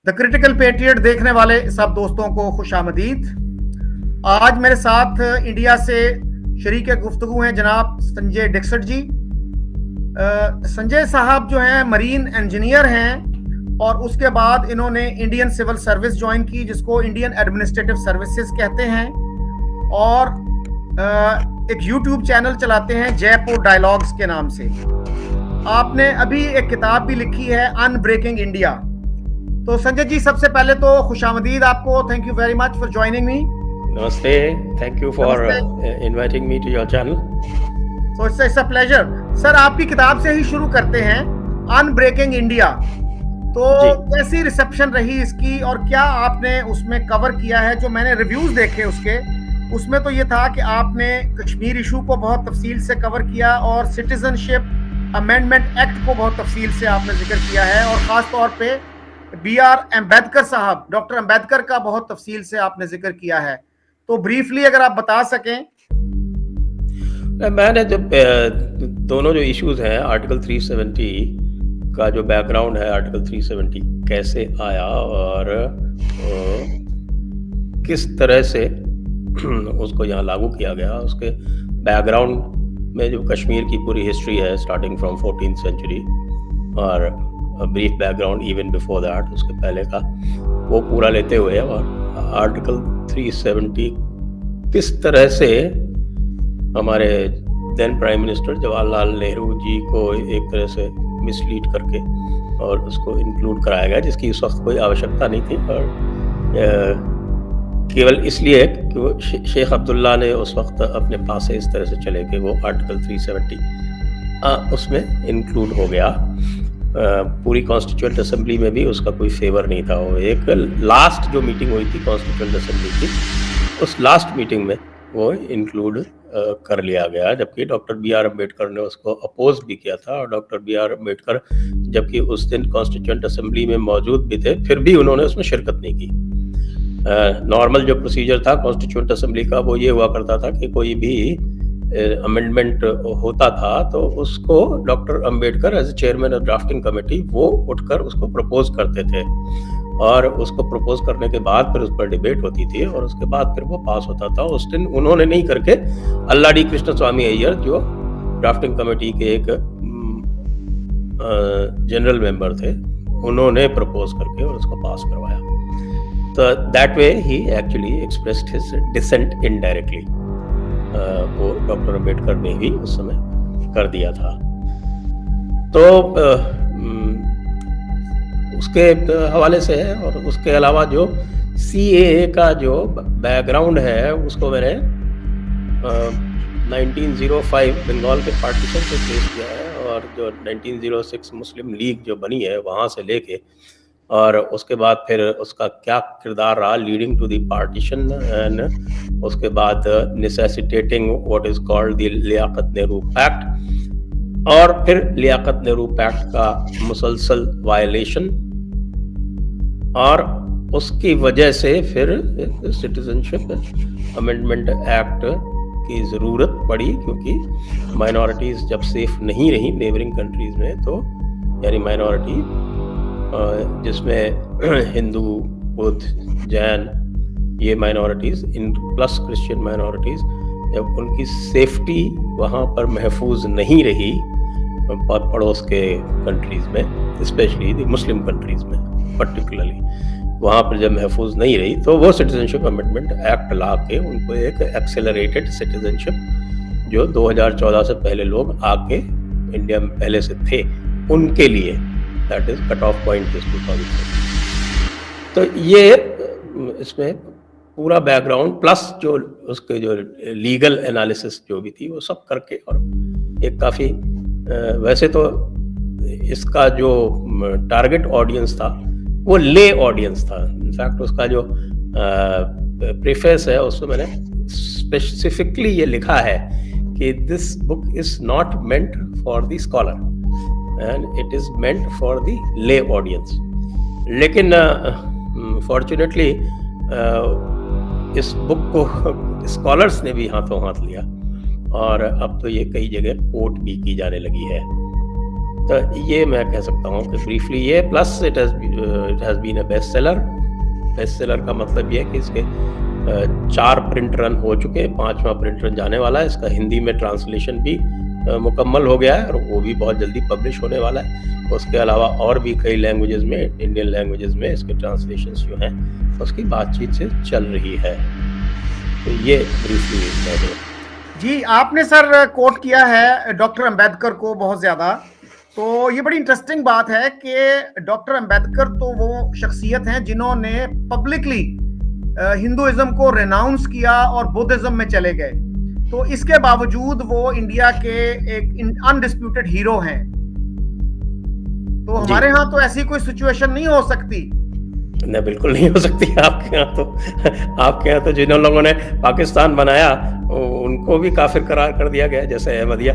The critical patriot देखने वाले सब दोस्तों को खुशामदीद। आज मेरे साथ इंडिया से शरीक गुफ्तगू हैं जनाब संजय डिक्सट जी। संजय साहब जो हैं मरीन इंजीनियर हैं और उसके बाद इन्होंने इंडियन सिविल सर्विस ज्वाइन की, जिसको इंडियन एडमिनिस्ट्रेटिव सर्विसेज कहते हैं, और एक यूट्यूब चैनल चलाते हैं जयपुर डायलॉग्स के नाम से। आपने अभी एक किताब भी लिखी है अनब्रेकिंग इंडिया। तो संजय जी, सबसे पहले तो खुशामदीद आपको। Thank you very much for joining me. नमस्ते, thank you for inviting me to your channel. So it's a pleasure. Sir, आपकी किताब से ही शुरू करते हैं, अनब्रेकिंग इंडिया। तो कैसी रिसेप्शन रही इसकी और क्या आपने उसमें कवर किया है? जो मैंने रिव्यूज देखे उसमें तो ये था कि आपने कश्मीर इशू को बहुत तफसील से कवर किया और सिटीजनशिप अमेंडमेंट एक्ट को बहुत तफसील से आपने जिक्र किया है, और ख़ास तौर पे BR अम्बेडकर साहब, डॉक्टर अम्बेडकर का बहुत तफसील से आपने जिक्र किया है। तो ब्रीफली अगर आप बता सकें। मैंने जब दोनों जो इश्यूज हैं, आर्टिकल 370 का जो बैकग्राउंड है, आर्टिकल 370 कैसे आया और किस तरह से उसको यहाँ लागू किया गया, उसके बैकग्राउंड में जो कश्मीर की पूरी हिस्ट्री है स्टार्टिंग फ्रॉम 14th सेंचुरी और brief background even before that, उसके पहले का, वो पूरा लेते हुए और आर्टिकल 370 किस तरह से हमारे then prime minister Jawaharlal Nehru ji को एक तरह से मिसलीड करके और उसको इंक्लूड कराया गया, जिसकी उस वक्त कोई आवश्यकता नहीं थी, और केवल इसलिए कि वो शेख अब्दुल्ला ने उस वक्त अपने पास से इस तरह से चले कि वो आर्टिकल 370 उसमें इंक्लूड हो गया। पूरी कॉन्स्टिट्यूएंट असेंबली में भी उसका कोई फेवर नहीं था। वो एक लास्ट जो मीटिंग हुई थी कॉन्स्टिट्यूएंट असेंबली की, उस लास्ट मीटिंग में वो इंक्लूड कर लिया गया, जबकि डॉक्टर BR अम्बेडकर ने उसको अपोज भी किया था। और डॉक्टर BR अम्बेडकर जबकि उस दिन कॉन्स्टिट्यूएंट असेंबली में मौजूद भी थे, फिर भी उन्होंने उसमें शिरकत नहीं की। नॉर्मल जो प्रोसीजर था कॉन्स्टिट्यूएंट असेंबली का, वो ये हुआ करता था कि कोई भी अमेंडमेंट होता था तो उसको doctor Ambedkar as chairman of drafting committee वो उठकर उसको प्रपोज करते थे, और उसको प्रपोज करने के बाद फिर उस पर डिबेट होती थी और उसके बाद फिर वो पास होता था। उस दिन उन्होंने नहीं करके अल्लाडी कृष्ण स्वामी अय्यर, जो ड्राफ्टिंग कमेटी के एक जनरल मेंबर थे, उन्होंने प्रपोज करके और उसको पास करवाया। तो that way he actually expressed his dissent indirectly. वो डॉक्टर अम्बेडकर ने ही उस समय कर दिया था। तो उसके हवाले से है, और उसके अलावा जो CAA का जो बैकग्राउंड है उसको मैंने 1905 बंगाल के पार्टीशन से पेश किया है, और जो 1906 मुस्लिम लीग जो बनी है वहाँ से लेके, और उसके बाद फिर उसका क्या किरदार रहा leading to the partition, and उसके बाद necessitating what is called the Liaquat Nehru pact, और फिर लियाकत नेहरू पैक्ट का मुसलसल वायलेशन, और उसकी वजह से फिर सिटीजनशिप अमेंडमेंट एक्ट की ज़रूरत पड़ी, क्योंकि माइनॉरिटीज़ जब सेफ नहीं रही नेबरिंग कंट्रीज़ में, तो यानी माइनॉरिटी जिसमें हिंदू, बुद्ध, जैन, ये minorities in plus Christian minorities, जब उनकी सेफ्टी वहाँ पर महफूज नहीं रही पड़ोस के कंट्रीज़ में, स्पेशली द मुस्लिम कंट्रीज़ में पर्टिकुलरली, वहाँ पर जब महफूज नहीं रही, तो वो सिटीजनशिप अमेंडमेंट एक्ट ला के उनको एक एक्सेलरेटेड सिटीजनशिप, जो 2014 से पहले लोग आके इंडिया में पहले से थे, उनके लिए that is cut off point is 2000। तो ये इसमें पूरा बैकग्राउंड प्लस जो उसके जो लीगल एनालिसिस जो भी थी वो सब करके, और एक काफ़ी वैसे तो इसका जो टारगेट ऑडियंस था वो ले ऑडियंस था। इनफैक्ट उसका जो प्रीफेस है उसमें मैंने स्पेसिफिकली ये लिखा है कि this book is not meant for the scholar and it is meant for the ले ऑडियंस। लेकिन फॉर्चुनेटली इस बुक को स्कॉलर्स ने भी हाथों हाथ लिया, और अब तो ये कई जगह कोट भी की जाने लगी है। तो ये मैं कह सकता हूँ कि ब्रीफली ये, plus it has been a best seller. Best seller का मतलब ये है कि इसके 4 प्रिंट रन हो चुके हैं, 5वां प्रिंट रन जाने वाला है। इसका हिंदी में ट्रांसलेशन भी मुकम्मल हो गया है और वो भी बहुत जल्दी पब्लिश होने वाला है। उसके अलावा और भी कई लैंग्वेजेस में, इंडियन लैंग्वेजेस में इसके ट्रांसलेशंस जो हैं उसकी बातचीत से चल रही है। तो ये ब्रीफली इसका जो जी, आपने सर कोट किया है डॉक्टर अंबेडकर को बहुत ज्यादा, तो ये बड़ी इंटरेस्टिंग बात है कि डॉक्टर अंबेडकर तो वो शख्सियत हैं जिन्होंने पब्लिकली हिंदुइज्म को रेनाउंस किया और बुद्धिज्म में चले गए, तो इसके बावजूद वो इंडिया के एक अनडिस्प्यूटेड हीरो हैं। तो हमारे यहाँ तो ऐसी कोई सिचुएशन नहीं हो सकती। नहीं, बिल्कुल नहीं हो सकती। आपके यहाँ तो जिन लोगों ने पाकिस्तान बनाया उनको भी काफिर करार कर दिया गया, जैसे अहमदिया।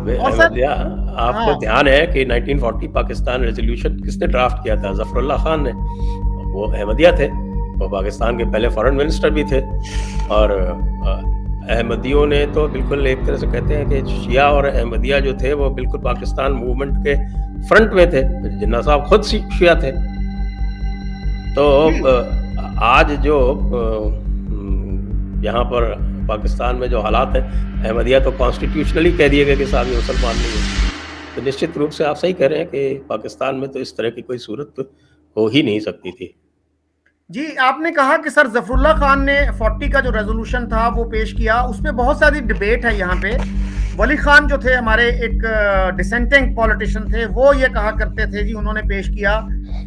अहमदिया, आपको ध्यान है कि 1940 पाकिस्तान रेजोल्यूशन किसने ड्राफ्ट किया था? जफरुल्लाह खान ने। वो अहमदिया थे, वो पाकिस्तान के पहले फॉरेन मिनिस्टर भी थे। और अहमदियों ने तो बिल्कुल एक तरह से कहते हैं कि शिया और अहमदिया जो थे वो बिल्कुल पाकिस्तान मूवमेंट के फ्रंट में थे। जिन्ना साहब खुद शिया थे। तो आज जो यहाँ पर पाकिस्तान में जो हालात है, अहमदिया तो कॉन्स्टिट्यूशनली कह दिए गए कि साहब ये मुसलमान नहीं है। तो निश्चित रूप से आप सही कह रहे हैं कि पाकिस्तान में तो इस तरह की कोई सूरत हो ही नहीं सकती थी। जी, आपने कहा कि सर जफरुल्लाह खान ने 40 का जो रेजोल्यूशन था वो पेश किया, उसमें बहुत सारी डिबेट है यहाँ पे। वली खान जो थे हमारे एक डिसेंटिंग पॉलिटिशियन थे, वो ये कहा करते थे जी उन्होंने पेश किया,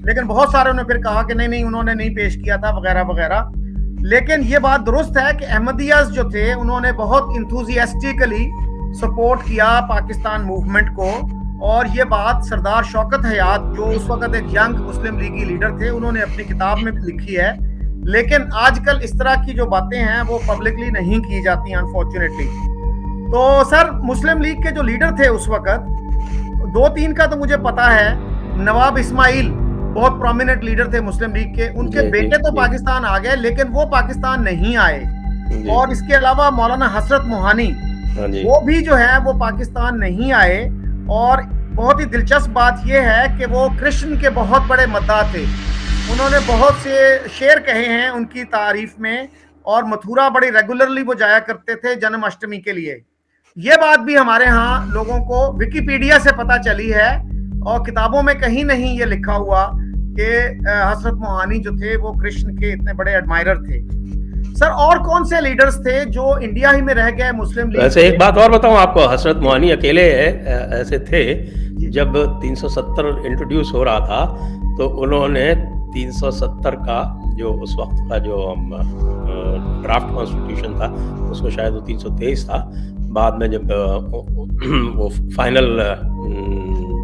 लेकिन बहुत सारे ने फिर कहा कि नहीं उन्होंने नहीं पेश किया था वगैरह वगैरह। लेकिन ये बात दुरुस्त है कि अहमदियाज जो थे उन्होंने बहुत इंथुजियास्टिकली सपोर्ट किया पाकिस्तान मूवमेंट को, और ये बात सरदार शौकत हयात जो उस वक्त एक यंग मुस्लिम लीगी लीडर थे उन्होंने अपनी किताब में भी लिखी है। लेकिन आजकल इस तरह की जो बातें हैं वो पब्लिकली नहीं की जाती अनफॉर्चुनेटली। तो सर मुस्लिम लीग के जो लीडर थे उस वक्त, 2-3 का तो मुझे पता है। नवाब इस्माइल बहुत प्रोमिनेंट लीडर थे मुस्लिम लीग के, उनके बेटे तो पाकिस्तान आ गए लेकिन वो पाकिस्तान नहीं आए। और इसके अलावा मौलाना हसरत मोहानी वो भी जो है वो पाकिस्तान नहीं आए। और बहुत ही दिलचस्प बात यह है कि वो कृष्ण के बहुत बड़े मद्दाह थे, उन्होंने बहुत से शेर कहे हैं उनकी तारीफ में, और मथुरा बड़ी रेगुलरली वो जाया करते थे जन्माष्टमी के लिए। ये बात भी हमारे यहाँ लोगों को विकिपीडिया से पता चली है, और किताबों में कहीं नहीं ये लिखा हुआ कि हसरत मोहानी जो थे वो कृष्ण के इतने बड़े एडमायरर थे। सर और कौन से लीडर्स थे जो इंडिया ही में रह गए मुस्लिम लीग? वैसे एक बात और बताऊं आपको, हसरत मोहानी अकेले ऐसे थे। जब 370 इंट्रोड्यूस हो रहा था तो उन्होंने 370 का जो उस वक्त का जो ड्राफ्ट कॉन्स्टिट्यूशन था उसको शायद वो 323 था, बाद में जब वो फाइनल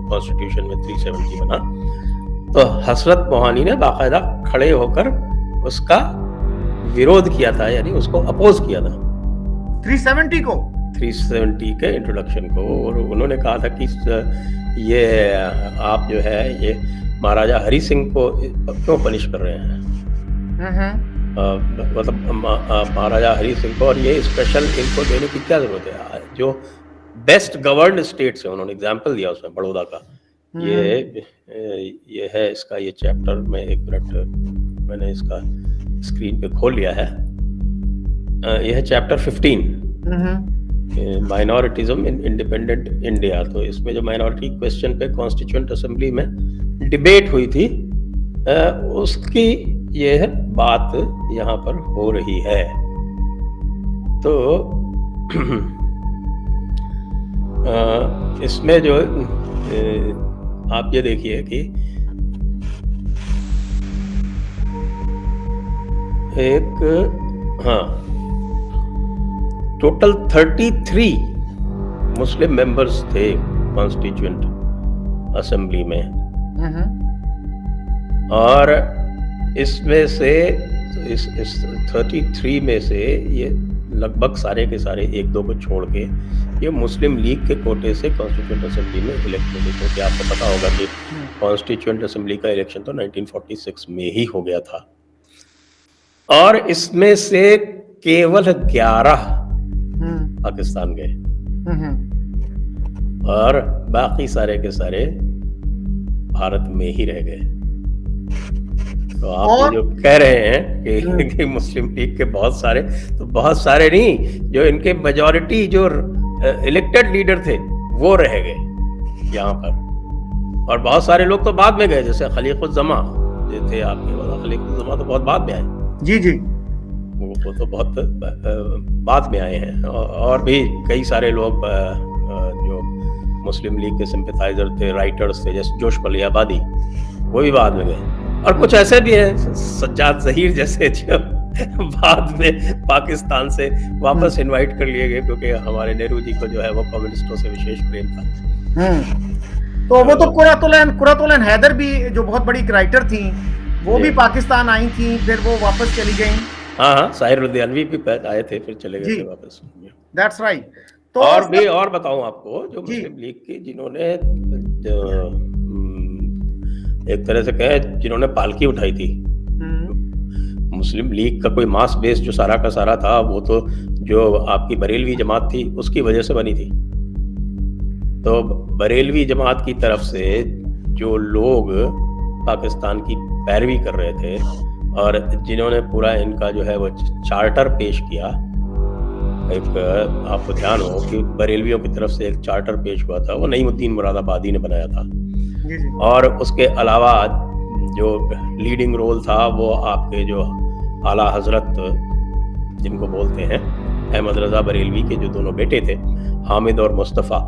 कॉन्स्टिट्यूशन में 370 बना, तो हसरत मोहानी ने बाकायदा खड़े होकर उसका विरोध किया था, यानी उसको अपोज किया था 370 के इंट्रोडक्शन को। और उन्होंने कहा था कि ये आप जो है ये महाराजा हरि सिंह को क्यों पनिश कर रहे हैं, मतलब महाराजा हरि सिंह को, और ये स्पेशल इनको देने की क्या जरूरत है? जो बेस्ट गवर्न्ड स्टेट्स है, उन्होंने एग्जाम्पल दिया उसमें बड़ौदा का। ये है इसका ये चैप्टर में, एक मिनट मैंने इसका स्क्रीन पे खोल लिया है। यह है चैप्टर 15 माइनॉरिटिज्म इन इंडिपेंडेंट इंडिया। तो इसमें जो माइनॉरिटी क्वेश्चन पे कॉन्स्टिट्यूएंट असेंबली में डिबेट हुई थी उसकी यह बात यहाँ पर हो रही है। तो इसमें जो आप ये देखिए कि टोटल 33 मुस्लिम मेंबर्स थे कॉन्स्टिट्यूएंट असेंबली में, और इसमें से इस 33 में से ये लगभग सारे के सारे 1-2 को छोड़ के ये मुस्लिम लीग के कोटे से कॉन्स्टिट्यूएंट असेंबली में इलेक्ट हुए। क्योंकि आपको पता होगा कि कॉन्स्टिट्यूएंट असेंबली का इलेक्शन तो 1946 में ही हो गया था, और इसमें से केवल 11 पाकिस्तान गए। और बाकी सारे के सारे भारत में ही रह गए। तो आप ये और जो कह रहे हैं कि मुस्लिम लीग के बहुत सारे नहीं, जो इनके मेजॉरिटी जो इलेक्टेड लीडर थे वो रह गए यहाँ पर, और बहुत सारे लोग तो बाद में गए, जैसे खलीकुज़्ज़मा जो थे आपके, खलीकुज़्ज़मा तो बहुत बाद में आए। जी जी, वो तो बहुत बाद में आए हैं, और भी कई सारे लोग जो मुस्लिम लीग के सिंपैथाइजर थे, राइटर्स थे, जैसे जोश बलियाबादी, वो भी बाद में गए। और कुछ ऐसे भी हैं, सज्जाद ज़हीर जैसे, जो बाद में पाकिस्तान से वापस इनवाइट कर लिए गए, क्योंकि हमारे नेहरू जी को जो है वो कम्युनिस्टों से विशेष प्रेम था। तो वो तो कुरातुल हैदर भी, जो बहुत बड़ी राइटर थी, वो भी पाकिस्तान आई थी, फिर वो वापस चली गई। हाँ, साहिर लुधियानवी भी आए थे, फिर चले गए थे वापस। That's right. तो और बताऊं आपको, जो मुस्लिम लीग की जिन्होंने एक तरह से कहे, जिन्होंने पालकी उठाई थी, मुस्लिम लीग का कोई मास बेस जो सारा का सारा था, वो तो जो आपकी बरेलवी जमात थी उसकी वजह से बनी थी। तो बरेलवी जमात की तरफ से जो लोग पाकिस्तान की पैरवी कर रहे थे, और जिन्होंने पूरा इनका जो है वो चार्टर पेश किया, एक आपको ध्यान हो कि बरेलवियों की तरफ से एक चार्टर पेश हुआ था, वो नईमुद्दीन मुरादाबादी ने बनाया था। और उसके अलावा जो लीडिंग रोल था वो आपके जो आला हजरत जिनको बोलते हैं अहमद रजा बरेलवी के जो दोनों बेटे थे, हामिद और मुस्तफ़ा,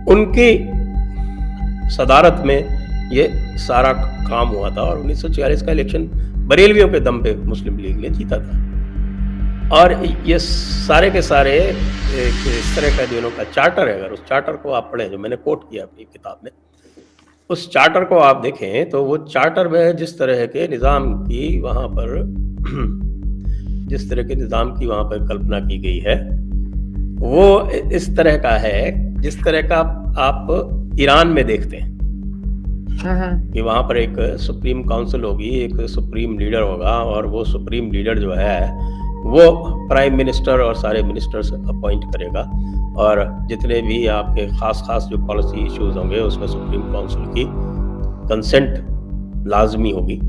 उनकी सदारत में ये सारा काम हुआ था। और 1946 का इलेक्शन बरेलवियों के दम पे मुस्लिम लीग ने जीता था। और ये सारे के सारे इस तरह का जो इनका चार्टर है, अगर उस चार्टर को आप पढ़ें, जो मैंने कोट किया अपनी किताब में, उस चार्टर को आप देखें तो वो चार्टर में जिस तरह के निज़ाम की वहाँ पर कल्पना की गई है, वो इस तरह का है जिस तरह का आप ईरान में देखते हैं कि वहाँ पर एक सुप्रीम काउंसिल होगी, एक सुप्रीम लीडर होगा, और वो सुप्रीम लीडर जो है वो प्राइम मिनिस्टर और सारे मिनिस्टर्स अपॉइंट करेगा, और जितने भी आपके खास जो पॉलिसी इश्यूज होंगे उसमें सुप्रीम काउंसिल की कंसेंट लाजमी होगी।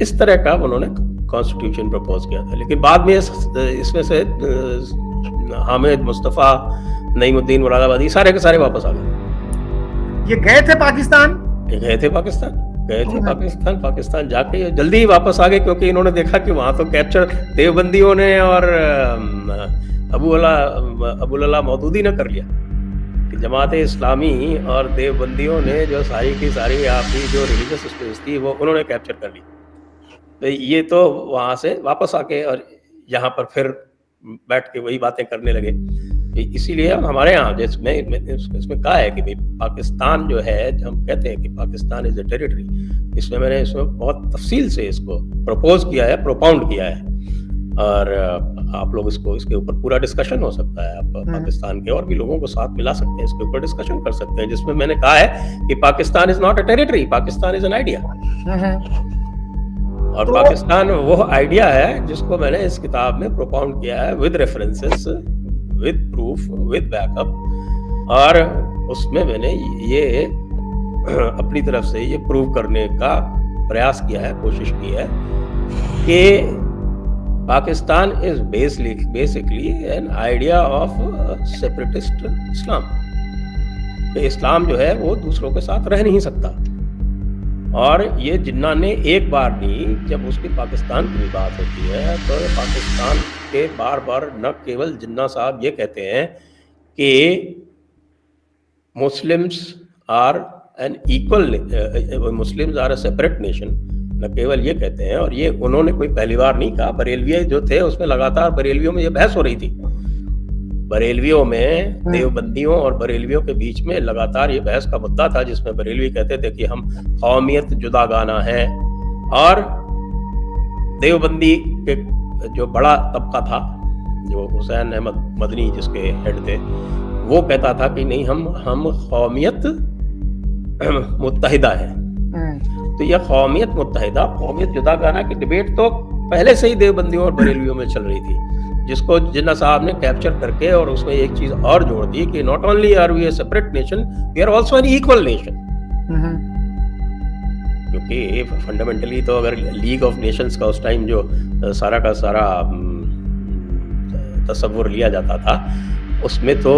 इस तरह का उन्होंने कॉन्स्टिट्यूशन प्रपोज किया था। लेकिन बाद में इसमें से हामिद, मुस्तफ़ा, नईमुद्दीन मुरादाबादी सारे के सारे वापस आ गए। ये गए थे पाकिस्तान, पाकिस्तान जाके जल्दी ही वापस आ गए, क्योंकि इन्होंने देखा कि वहां तो कैप्चर देवबंदियों ने और अबुल अला मौदूदी ने कर लिया, कि जमात इस्लामी और देवबंदियों ने जो सारी की सारी आपकी जो रिलीजियस स्पेस थी वो उन्होंने कैप्चर कर ली। तो ये तो वहां से वापस आके और यहाँ पर फिर बैठ के वही बातें करने लगे। इसीलिए हमारे यहाँ जिसमें इसमें कहा है कि भाई पाकिस्तान जो है, हम कहते हैं कि पाकिस्तान इज अ टेरिटरी, इसमें मैंने इसमें बहुत तफसील से इसको प्रपोज किया है, प्रोपाउंड किया है, और आप लोग इसके ऊपर पूरा डिस्कशन हो सकता है। आप पाकिस्तान के और भी लोगों को साथ मिला सकते हैं, इसके ऊपर डिस्कशन कर सकते हैं, जिसमें मैंने कहा है कि Pakistan is not a territory, Pakistan is an idea. और तो पाकिस्तान वो आइडिया है जिसको मैंने इस किताब में प्रोपाउंड किया है, with references, with proof, with backup, और उसमें मैंने ये अपनी तरफ से ये प्रूव करने का प्रयास किया है, कोशिश की है कि Pakistan is basically an idea of separatist Islam. Islam जो है वो दूसरों के साथ रह नहीं सकता। और ये जिन्ना ने एक बार नहीं, जब उसकी पाकिस्तान की बात होती है तो पाकिस्तान के बार बार न केवल जिन्ना साहब ये कहते हैं कि Muslims are an equal, Muslims are a separate nation, न केवल ये कहते हैं, और ये उन्होंने कोई पहली बार नहीं कहा। बरेलवी जो थे उसमें लगातार बरेलवियों में ये बहस हो रही थी, बरेलवियों में देवबंदियों और बरेलवियों के बीच में लगातार ये बहस का मुद्दा था, जिसमें बरेलवी कहते थे कि हम कौमियत जुदागाना है, और देवबंदी के जो बड़ा तबका था, जो हुसैन अहमद मदनी जिसके हेड थे, वो कहता था कि नहीं, हम कौमियत मुत्तहिदा है। तो यह कौमियत मुत्तहिदा, कौमियत जुदागाना की डिबेट तो पहले से ही देवबंदियों और बरेलवियों में चल रही थी। जिसको जिन्ना साहब ने कैप्चर करके और उसमें एक चीज और जोड़ दी कि not only are we a separate nation, we are also an equal nation. क्योंकि फंडामेंटली तो अगर लीग ऑफ नेशंस का उस टाइम जो सारा का सारा तस्वुर लिया जाता था, उसमें तो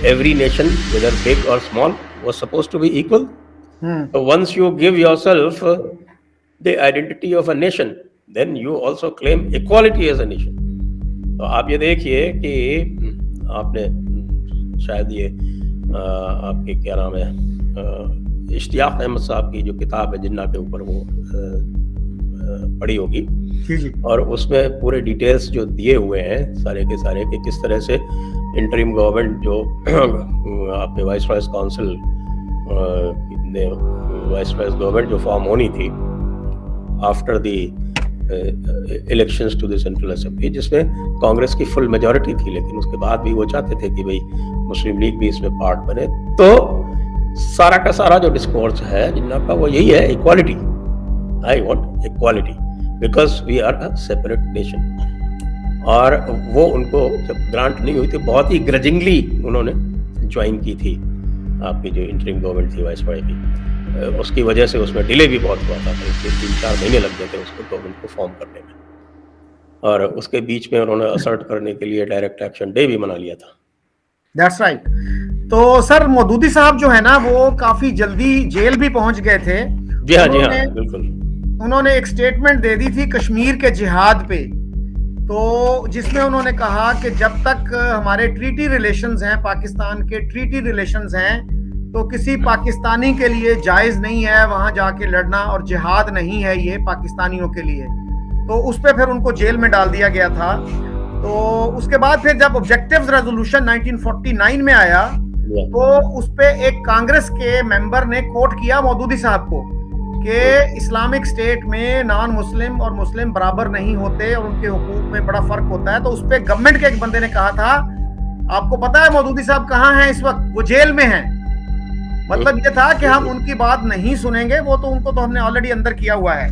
एवरी नेशन वेदर बिग और small was supposed to be equal. So once you give yourself the identity of a nation, then you also claim equality as a nation. तो आप ये देखिए कि आपने शायद ये आपके क्या नाम है इश्तियाक अहमद साहब की जो किताब है जिन्ना के ऊपर वो पढ़ी होगी, और उसमें पूरे डिटेल्स जो दिए हुए हैं सारे के सारे कि किस तरह से इंटरिम गवर्नमेंट जो आपके viceroy's council viceroy's government जो फॉर्म होनी थी after the elections to the central assembly, जिसमें कांग्रेस की फुल मेजॉरिटी थी, लेकिन उसके बाद भी वो चाहते थे कि भाई मुस्लिम लीग भी इसमें पार्ट बने। तो सारा का सारा जो डिस्कोर्स है जिन्ना का वो यही है, equality. I want equality because we are a separate nation. और वो उनको जब ग्रांट नहीं हुई थी, बहुत ही ग्रजिंगली उन्होंने ज्वाइन की थी आपकी जो इंटरिम गवर्नमेंट थी वाइस रॉय की। उसकी वजह से उसमें डिले भी बहुत हुआ था, 3-4 महीने लग गए थे उसको गवर्नमेंट को फॉर्म करने में, और उसके बीच में उन्होंने असर्ट करने के लिए डायरेक्ट एक्शन डे भी मना लिया था। That's right. तो सर मौदूदी साहब जो है ना वो काफी जल्दी जेल भी पहुंच गए थे। जी हाँ बिल्कुल। उन्होंने एक स्टेटमेंट दे दी थी कश्मीर के जिहाद पे, तो जिसमें उन्होंने कहा कि जब तक हमारे ट्रीटी रिलेशंस हैं, पाकिस्तान के ट्रीटी रिलेशंस हैं, तो किसी पाकिस्तानी के लिए जायज नहीं है वहां जाके लड़ना, और जिहाद नहीं है ये पाकिस्तानियों के लिए। तो उस पे फिर उनको जेल में डाल दिया गया था। तो उसके बाद फिर जब ऑब्जेक्टिव्स रेजोल्यूशन 1949 में आया तो उस पे एक कांग्रेस के मेंबर ने कोट किया मौदूदी साहब को कि इस्लामिक स्टेट में नॉन मुस्लिम और मुस्लिम बराबर नहीं होते और उनके हुकूक में बड़ा फर्क होता है। तो उस पे गवर्नमेंट के एक बंदे ने कहा था, आपको पता है मौदूदी साहब कहाँ हैं इस वक्त? वो जेल में हैं। मतलब ये था कि हम उनकी बात नहीं सुनेंगे, वो तो उनको तो हमने ऑलरेडी अंदर किया हुआ है।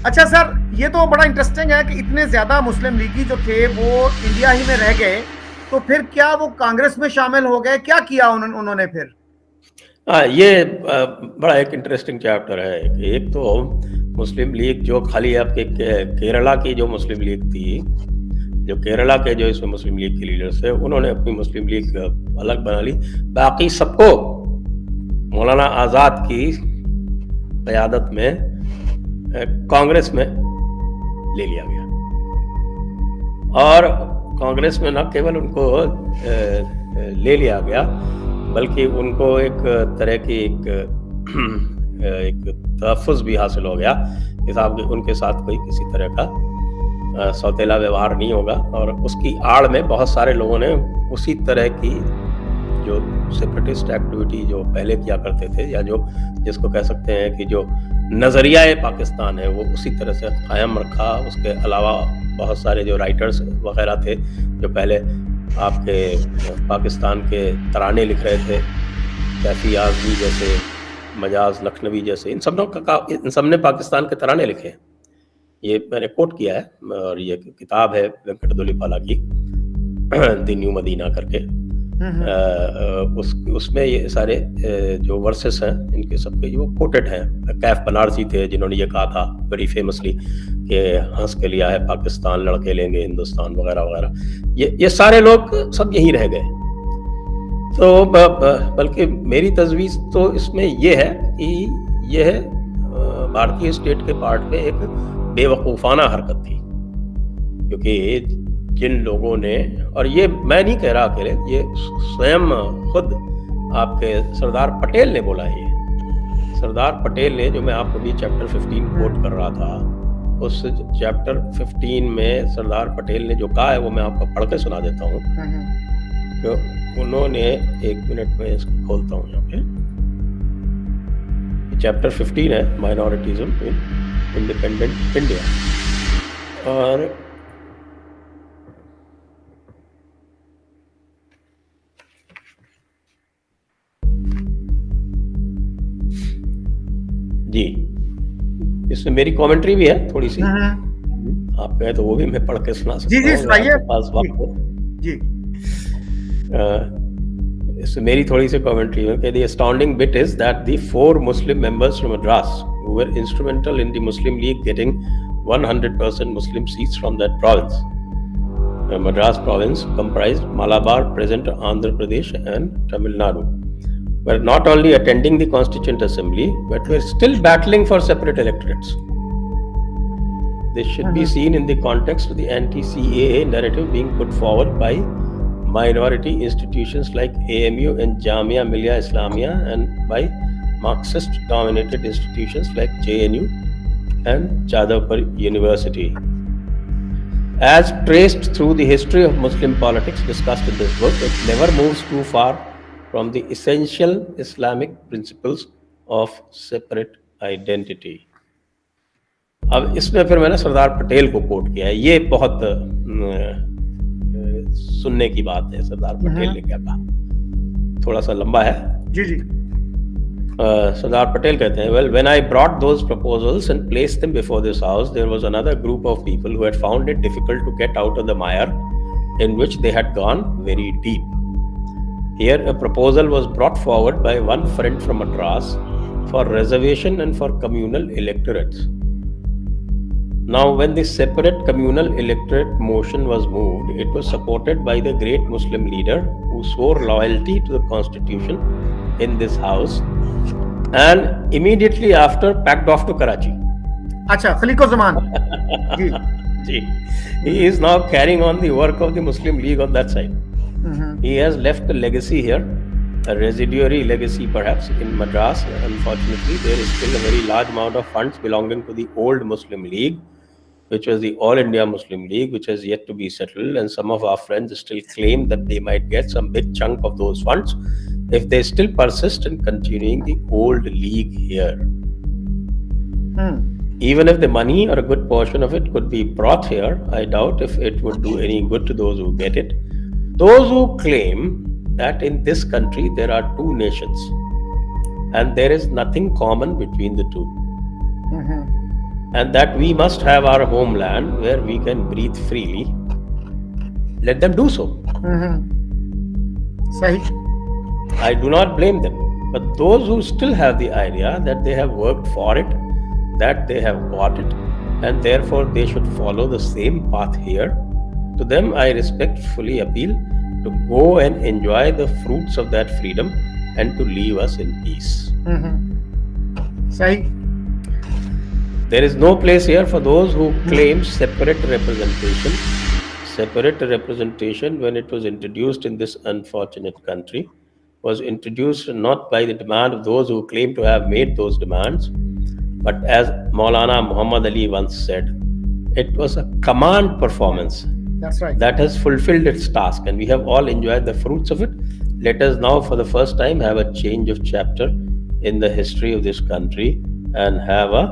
अच्छा सर, ये तो बड़ा इंटरेस्टिंग है कि इतने ज्यादा मुस्लिम लीगी जो थे वो इंडिया ही में रह गए, तो फिर क्या वो कांग्रेस में शामिल हो गए? क्या किया उन्होंने फिर? ये बड़ा एक इंटरेस्टिंग चैप्टर है। एक तो मुस्लिम लीग जो खाली आपके केरला की जो मुस्लिम लीग थी, जो केरला के जो इसमें मुस्लिम लीग के लीडर्स थे, उन्होंने अपनी मुस्लिम लीग अलग बना ली। बाकी सबको मौलाना आज़ाद की क़यादत में कांग्रेस में ले लिया गया, और कांग्रेस में न केवल उनको ले लिया गया बल्कि उनको एक तरह की एक तहफ़्फ़ुज़ भी हासिल हो गया कि साहब उनके साथ कोई किसी तरह का सौतेला व्यवहार नहीं होगा। और उसकी आड़ में बहुत सारे लोगों ने उसी तरह की जो सेपरेटिस्ट एक्टिविटी जो पहले किया करते थे, या जो जिसको कह सकते हैं कि जो नज़रिया पाकिस्तान है, वो उसी तरह से कायम रखा। उसके अलावा बहुत सारे जो राइटर्स वगैरह थे जो पहले आपके पाकिस्तान के तराने लिख रहे थे, कैफी आज़मी जैसे, मजाज लखनवी जैसे, इन सब ने पाकिस्तान के तराने लिखे हैं। ये मैंने कोट किया है, और ये किताब है वेंकट दुलीपाला की द न्यू मदीना करके। उसमें ये सारे जो वर्सेस हैं इनके सबके वो कोटेड हैं। कैफ बनारसी थे जिन्होंने ये कहा था वेरी फेमसली कि हंस के लिया है पाकिस्तान, लड़के लेंगे हिंदुस्तान वगैरह वगैरह। ये सारे लोग सब यहीं रह गए। तो बल्कि मेरी तजवीज़ तो इसमें ये है कि यह भारतीय स्टेट के पार्ट में एक बेवकूफ़ाना हरकत थी, क्योंकि जिन लोगों ने, और ये मैं नहीं कह रहा अकेले, ये स्वयं खुद आपके सरदार पटेल ने बोला है। सरदार पटेल ने, जो मैं आपको भी चैप्टर 15 कोट कर रहा था, उस चैप्टर 15 में सरदार पटेल ने जो कहा है वो मैं आपको पढ़ के सुना देता हूँ। तो उन्होंने, एक मिनट में इसको खोलता हूँ यहाँ पे, चैप्टर 15 है माइनॉरिटीज़म इन इंडिपेंडेंट इंडिया। और जी, इसमें मेरी कमेंट्री भी है थोड़ी सी। आप कहें तो वो भी मैं पढ़ के सुना जी सकता जी हूँ अगर सुनाइए। आपके पास वक्त हो। जी इसमें मेरी थोड़ी सी कमेंट्री है कि the astounding bit is that the 4 Muslim members from Madras who were instrumental in the Muslim League getting 100% Muslim seats from that province. Madras province comprised Malabar, present Andhra Pradesh and Tamil Nadu, were not only attending the Constituent Assembly but were still battling for separate electorates. This should be seen in the context of the anti-CAA narrative being put forward by minority institutions like AMU and Jamia Millia Islamia and by Marxist-dominated institutions like JNU and Jadavpur University. As traced through the history of Muslim politics discussed in this book, it never moves too far from the essential Islamic principles of separate identity. अब इसमें फिर मैंने सरदार पटेल को coat किया है। ये बहुत सुनने की बात है, सरदार पटेल ने क्या कहा। थोड़ा सा लंबा है। जी जी। सरदार पटेल कहते हैं, well, when I brought those proposals and placed them before this house, there was another group of people who had found it difficult to get out of the mire in which they had gone very deep. Here a proposal was brought forward by one friend from Madras for reservation and for communal electorates. Now, when the separate communal electorate motion was moved, it was supported by the great Muslim leader who swore loyalty to the constitution in this house and immediately after packed off to Karachi. अच्छा, खलीको ज़मान। जी जी, he is now carrying on the work of the Muslim League on that side. He has left a legacy here, a residuary legacy perhaps in Madras. Unfortunately, there is still a very large amount of funds belonging to the old Muslim League, which was the All India Muslim League, which has yet to be settled, and some of our friends still claim that they might get some big chunk of those funds if they still persist in continuing the old league here. Even if the money or a good portion of it could be brought here, I doubt if it would do any good to those who get it. Those who claim that in this country there are two nations and there is nothing common between the two, and that we must have our homeland where we can breathe freely, let them do so. सही। I do not blame them, but those who still have the idea that they have worked for it, that they have got it, and therefore they should follow the same path here, to them I respectfully appeal to go and enjoy the fruits of that freedom and to leave us in peace. सही। There is no place here for those who claim separate representation. Separate representation, when it was introduced in this unfortunate country, was introduced not by the demand of those who claim to have made those demands, but as Maulana Muhammad Ali once said, it was a command performance. That's right. That has fulfilled its task, and we have all enjoyed the fruits of it. Let us now, for the first time, have a change of chapter in the history of this country and have a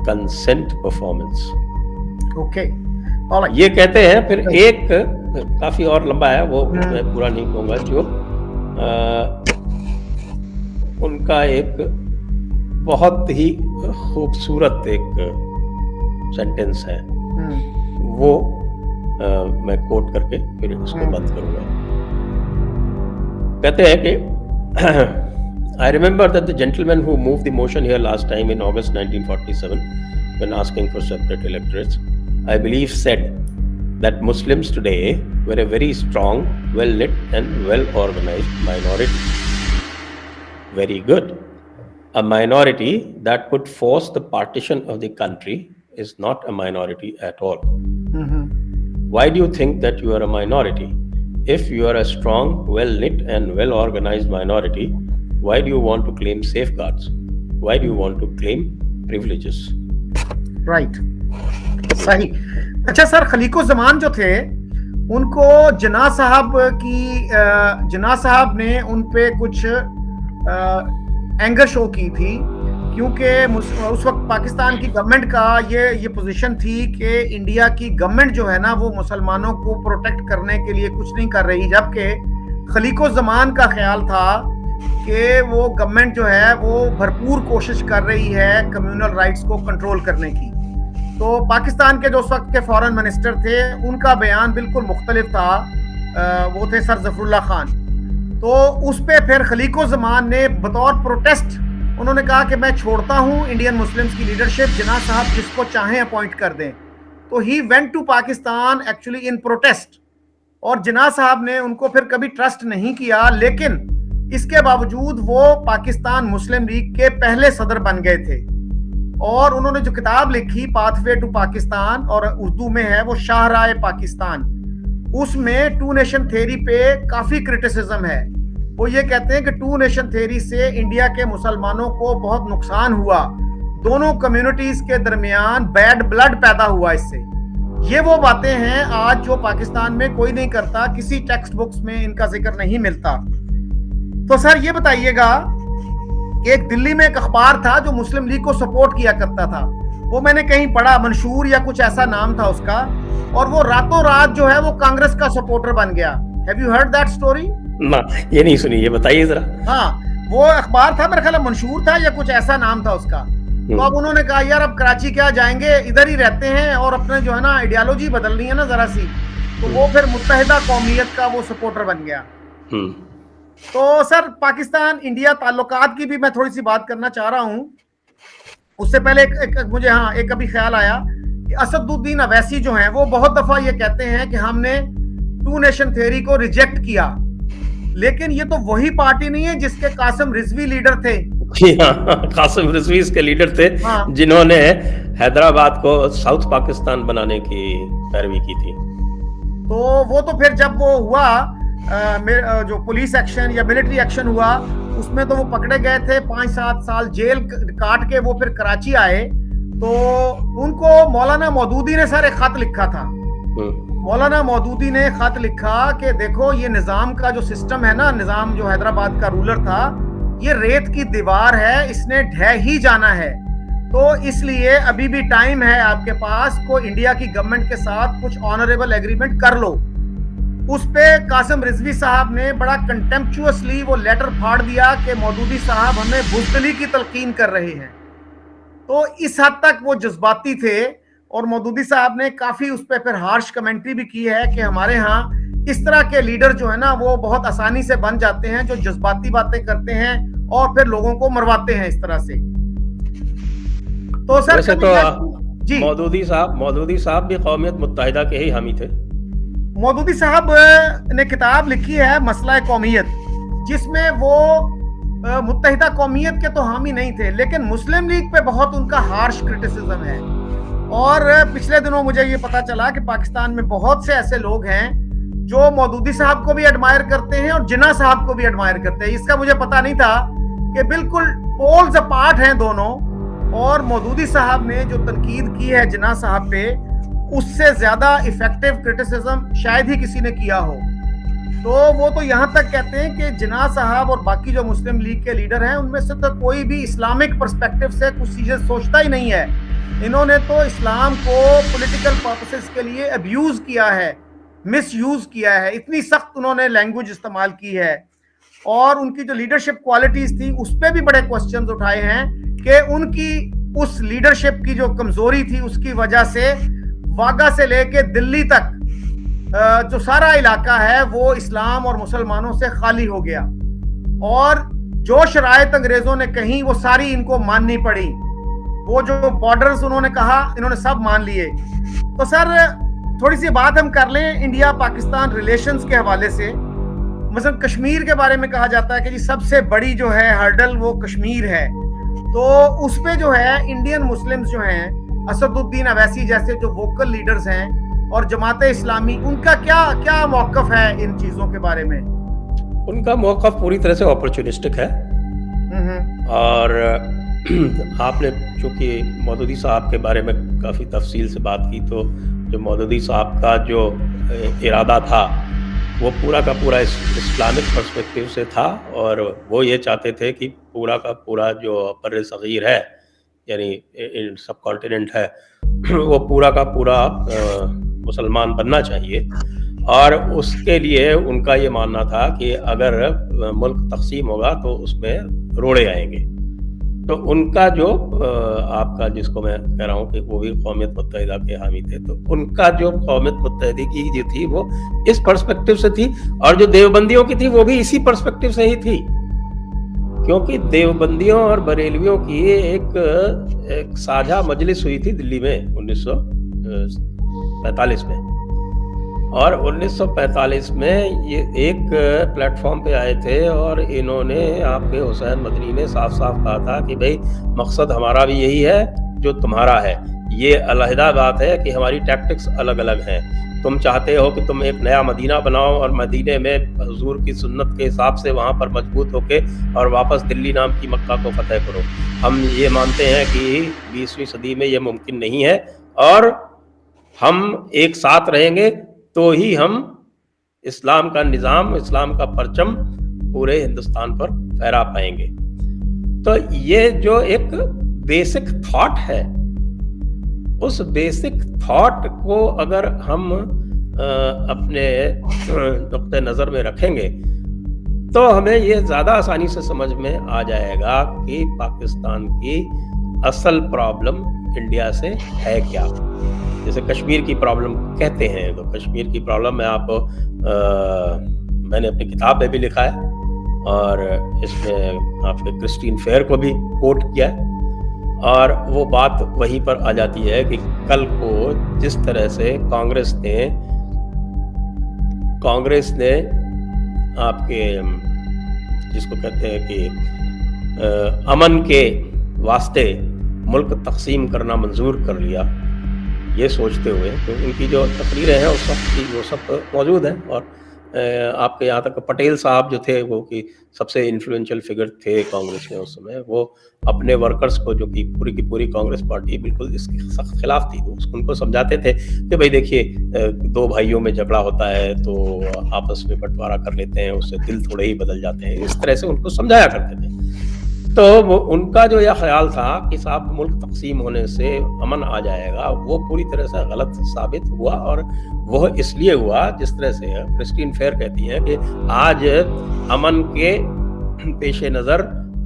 consent performance. Okay. All right. ये कहते हैं। फिर एक काफी और लंबा है, वो मैं पूरा नहीं कहूँगा, जो उनका एक बहुत ही खूबसूरत एक सेंटेंस है, वो मैं कोट करके फिर इसको बंद करूंगा। कहते हैं कि I remember that the gentleman who moved the motion here last time in August 1947, when asking for separate electorates, I believe said that Muslims today were a very strong, well-lit and well-organized minority. Very good. A minority that could force the partition of the country is not a minority at all. Why do you think that you are a minority? If you are a strong, well-knit and well-organized minority, why do you want to claim safeguards? Why do you want to claim privileges? Right. सही। अच्छा sir, खलीको ज़मान जो थे, उनको जना साहब ने उन पे कुछ एंगर शो की थी, क्योंकि उस वक्त पाकिस्तान की गवर्नमेंट का ये पोजीशन थी कि इंडिया की गवर्नमेंट जो है ना, वो मुसलमानों को प्रोटेक्ट करने के लिए कुछ नहीं कर रही, जबकि खलीको ज़मान का ख्याल था कि वो गवर्नमेंट जो है वो भरपूर कोशिश कर रही है कम्युनल राइट्स को कंट्रोल करने की। तो पाकिस्तान के जो उस वक्त के फॉरेन मिनिस्टर थे उनका बयान बिल्कुल मुख्तलिफ था। वो थे सर जफरुल्लाह खान। तो उस पे फिर खलीको-ज़मान ने बतौर प्रोटेस्ट उन्होंने कहा कि मैं छोड़ता हूं इंडियन मुस्लिम्स की लीडरशिप, जिन्ना साहब जिसको चाहें अपॉइंट कर दें। तो he went to Pakistan actually in protest, और जिन्ना साहब ने उनको फिर कभी ट्रस्ट नहीं किया, लेकिन इसके बावजूद वो पाकिस्तान मुस्लिम लीग के पहले सदर बन गए थे। और उन्होंने जो किताब लिखी पाथवे टू पाकिस्तान, और उर्दू में है वो शाहराए पाकिस्तान, उसमें टू नेशन थ्योरी पे काफी क्रिटिसिज्म है। वो ये कहते हैं कि टू नेशन थ्योरी से इंडिया के मुसलमानों को बहुत नुकसान हुआ, दोनों कम्युनिटीज के दरमियान बैड ब्लड पैदा हुआ इससे। ये वो बातें हैं आज जो पाकिस्तान में कोई नहीं करता, किसी टेक्स्ट बुक्स में इनका जिक्र नहीं मिलता। तो सर ये बताइएगा, एक दिल्ली में एक अखबार था जो मुस्लिम लीग को सपोर्ट किया करता था, वो मैंने कहीं पढ़ा, मंशूर या कुछ ऐसा नाम था उसका, और वो रातों रात जो है वो कांग्रेस का सपोर्टर बन गया। Have you heard that story? ना, ये नहीं सुनी, ये बताइए जरा। हाँ, वो अखबार था, मेरे ख्याल मंशूर था या कुछ ऐसा नाम था उसका। तो अब उन्होंने कहा यार अब कराची क्या जाएंगे, इधर ही रहते हैं, और अपने जो है ना आइडियोलॉजी बदलनी है ना जरा सी, तो वो फिर मुत्तहिदा कौमियत का वो सपोर्टर बन गया। तो सर पाकिस्तान इंडिया ताल्लुकात की भी मैं थोड़ी सी बात करना चाह रहा हूँ। उससे पहले मुझे एक अभी ख्याल आया कि असदुद्दीन अवैसी जो हैं वो बहुत दफा ये कहते हैं कि हमने टू नेशन थ्योरी को रिजेक्ट किया, लेकिन ये तो वही पार्टी नहीं है जिसके कासिम रिजवी लीडर थे। कासिम रिजवी इसके लीडर थे। हाँ। जिन्होंने हैदराबाद को साउथ पाकिस्तान बनाने की पैरवी की थी। तो वो तो फिर जब वो हुआ जो पुलिस एक्शन या मिलिट्री एक्शन हुआ, उसमें तो वो पकड़े गए थे, 5-7 साल जेल काट के वो फिर कराची आए। तो उनको मौलाना मौदूदी ने सर एक खत लिखा था। मौलाना मौदूदी ने खत लिखा कि देखो ये निजाम का जो सिस्टम है ना, निजाम जो हैदराबाद का रूलर था, ये रेत की दीवार है, इसने ढह ही जाना है। तो इसलिए अभी भी टाइम है आपके पास को इंडिया की गवर्नमेंट के साथ कुछ ऑनरेबल एग्रीमेंट कर लो। उस पे कासिम रिजवी साहब ने बड़ा कंटेम्पचुअसली वो लेटर फाड़ दिया कि मौदूदी साहब हमें बुज़दिली की तलकीन कर रहे हैं। तो इस हद तक वो जज्बाती थे, और मौदूदी साहब ने काफी उस पर फिर हार्श कमेंट्री भी की है कि हमारे यहाँ इस तरह के लीडर जो है ना वो बहुत आसानी से बन जाते हैं, जो जज्बाती बातें करते हैं और फिर लोगों को मरवाते हैं इस तरह से। तो सर तो जी मौदूदी साहब भी कौमियत मुत्तहिदा के ही हामी थे। मौदूदी साहब ने किताब लिखी है मसला कौमियत, जिसमें वो मुत्तहिदा कौमियत के तो हामी नहीं थे, लेकिन मुस्लिम लीग पे बहुत उनका हार्श क्रिटिसिज्म है। और पिछले दिनों मुझे ये पता चला कि पाकिस्तान में बहुत से ऐसे लोग हैं जो मौदूदी साहब को भी एडमायर करते हैं और जिन्ना साहब को भी एडमायर करते हैं। इसका मुझे पता नहीं था कि बिल्कुल पोल्स अपार्ट हैं दोनों, और मौदूदी साहब ने जो तनकीद की है जिन्ना साहब पे, उससे ज्यादा इफेक्टिव क्रिटिसिज्म शायद ही किसी ने किया हो। तो वो तो यहाँ तक कहते हैं कि जिन्ना साहब और बाकी जो मुस्लिम लीग के लीडर हैं उनमें से तो कोई भी इस्लामिक पर्सपेक्टिव से कुछ चीजें सोचता ही नहीं है। इन्होंने तो इस्लाम को पॉलिटिकल पर्पसेस के लिए अब्यूज किया है, मिसयूज किया है, इतनी सख्त उन्होंने लैंग्वेज इस्तेमाल की है। और उनकी जो लीडरशिप क्वालिटीज थी उस पर भी बड़े क्वेश्चंस उठाए हैं कि उनकी उस लीडरशिप की जो कमजोरी थी उसकी वजह से वाघा से लेके दिल्ली तक जो सारा इलाका है वो इस्लाम और मुसलमानों से खाली हो गया, और जो शरायत अंग्रेजों ने कही वो सारी इनको माननी पड़ी। वो जो बॉर्डर्स उन्होंने कहा इन्होंने सब मान लिए। तो सर थोड़ी सी बात हम कर लें इंडिया पाकिस्तान रिलेशंस के हवाले से। मसलन कश्मीर के बारे में कहा जाता है कि जी सबसे बड़ी जो है हर्डल वो कश्मीर है। तो उस पे जो है इंडियन मुस्लिम्स जो हैं, असदुद्दीन अवैसी जैसे जो वोकल लीडर्स हैं और जमात इस्लामी, उनका क्या मौकफ है इन चीजों के बारे में? उनका मौकफ पूरी तरह से अपॉर्चुनिस्टिक है। और आपने चूंकि मौदूदी साहब के बारे में काफ़ी तफसील से बात की, तो जो मौदूदी साहब का जो इरादा था वो पूरा का पूरा इस्लामिक पर्सपेक्टिव से था, और वो ये चाहते थे कि पूरा का पूरा जो बर्र सग़ीर है यानी सब कॉन्टिनेंट है वो पूरा का पूरा मुसलमान बनना चाहिए। और उसके लिए उनका ये मानना था कि अगर मुल्क तकसीम होगा तो उसमें रोड़े आएंगे। तो उनका जो आपका जिसको मैं कह रहा हूँ कि वो भी कौमियत मुत्तहिदा के हामी थे, तो उनका जो कौमियत मुत्तहिदगी जो थी वो इस पर्सपेक्टिव से थी, और जो देवबंदियों की थी वो भी इसी पर्सपेक्टिव से ही थी, क्योंकि देवबंदियों और बरेलवियों की एक साझा मजलिस हुई थी दिल्ली में 1945 में, और 1945 में ये एक प्लेटफॉर्म पे आए थे और इन्होंने आपके हुसैन मदनी ने साफ साफ कहा था कि भाई मकसद हमारा भी यही है जो तुम्हारा है। ये अलहदा बात है कि हमारी टैक्टिक्स अलग अलग हैं। तुम चाहते हो कि तुम एक नया मदीना बनाओ और मदीने में हुजूर की सुन्नत के हिसाब से वहाँ पर मजबूत होके और वापस दिल्ली नाम की मक्का को फतेह करो। हम ये मानते हैं कि 20वीं सदी में ये मुमकिन नहीं है, और हम एक साथ रहेंगे तो ही हम इस्लाम का निज़ाम, इस्लाम का परचम पूरे हिंदुस्तान पर फहरा पाएंगे। तो ये जो एक बेसिक थॉट है, उस बेसिक थॉट को अगर हम अपने नुक्ते नज़र में रखेंगे तो हमें ये ज़्यादा आसानी से समझ में आ जाएगा कि पाकिस्तान की असल प्रॉब्लम इंडिया से है क्या। जैसे कश्मीर की प्रॉब्लम कहते हैं, तो कश्मीर की प्रॉब्लम में मैंने अपनी किताब में भी लिखा है, और इसमें आपके क्रिस्टीन फेयर को भी कोट किया है, और वो बात वहीं पर आ जाती है कि कल को जिस तरह से कांग्रेस ने आपके जिसको कहते हैं कि अमन के वास्ते मुल्क तकसीम करना मंजूर कर लिया, ये सोचते हुए, तो उनकी जो तकरीरें हैं उस वक्त की वो सब मौजूद हैं। और आपके यहाँ तक पटेल साहब जो थे वो कि सबसे इन्फ्लुएंशियल फिगर थे कांग्रेस में उस समय, वो अपने वर्कर्स को, जो कि पूरी की पूरी कांग्रेस पार्टी बिल्कुल इसके सख्त खिलाफ थी, तो उनको समझाते थे कि भाई देखिए, दो भाइयों में झगड़ा होता है तो आपस में बंटवारा कर लेते हैं, उससे दिल थोड़े ही बदल जाते हैं, इस तरह से उनको समझाया करते थे। तो वो उनका जो यह ख्याल था कि साहब मुल्क तकसीम होने से अमन आ जाएगा, वो पूरी तरह से गलत साबित हुआ, और वह इसलिए हुआ जिस तरह से क्रिस्टीन फेयर कहती है कि आज अमन के पेश नज़र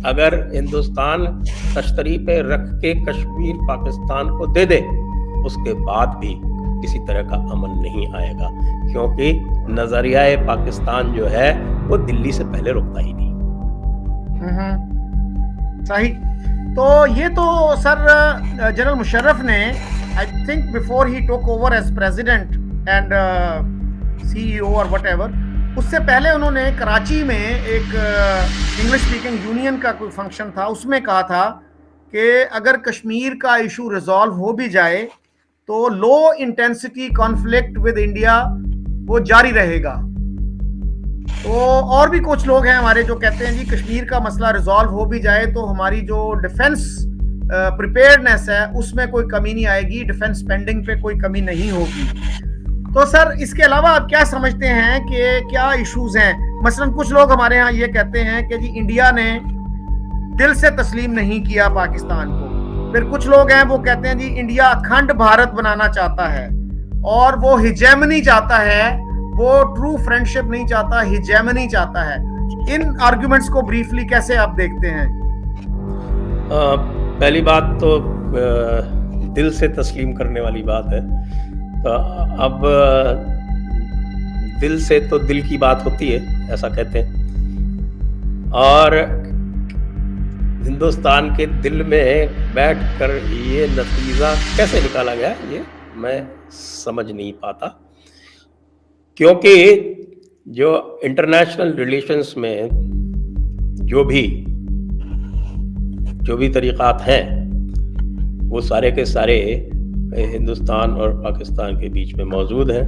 अगर हिंदुस्तान तश्तरी पे रख के कश्मीर पाकिस्तान को दे दे, उसके बाद भी किसी तरह का अमन नहीं आएगा, क्योंकि नजरिया पाकिस्तान जो है वो दिल्ली से पहले रुकता ही नहीं। सही। तो ये तो सर जनरल मुशर्रफ ने, I think before he took over as president and CEO और व्हाटएवर, उससे पहले उन्होंने कराची में एक इंग्लिश स्पीकिंग यूनियन का कोई फंक्शन था, उसमें कहा था कि अगर कश्मीर का इशू रिजॉल्व हो भी जाए तो low intensity conflict with India वो जारी रहेगा। तो और भी कुछ लोग हैं हमारे जो कहते हैं जी कश्मीर का मसला रिजॉल्व हो भी जाए तो हमारी जो डिफेंस प्रिपेयर्डनेस है उसमें कोई कमी नहीं आएगी, डिफेंस स्पेंडिंग पे कोई कमी नहीं होगी। तो सर इसके अलावा आप क्या समझते हैं कि क्या इश्यूज हैं? मसलन कुछ लोग हमारे यहाँ ये कहते हैं कि जी इंडिया ने दिल से तस्लीम नहीं किया पाकिस्तान को। फिर कुछ लोग हैं वो कहते हैं जी इंडिया अखंड भारत बनाना चाहता है और वो हिजेमनी चाहता है, वो ट्रू फ्रेंडशिप नहीं चाहता, हिजेमनी चाहता है। इन आर्गुमेंट्स को ब्रीफली कैसे आप देखते हैं? पहली बात तो दिल से तस्लीम करने वाली बात है। तो अब दिल से तो दिल की बात होती है, ऐसा कहते हैं, और हिंदुस्तान के दिल में बैठकर ये नतीजा कैसे निकाला गया ये मैं समझ नहीं पाता, क्योंकि जो इंटरनेशनल रिलेशंस में जो भी तरीक़ात हैं वो सारे के सारे हिंदुस्तान और पाकिस्तान के बीच में मौजूद हैं।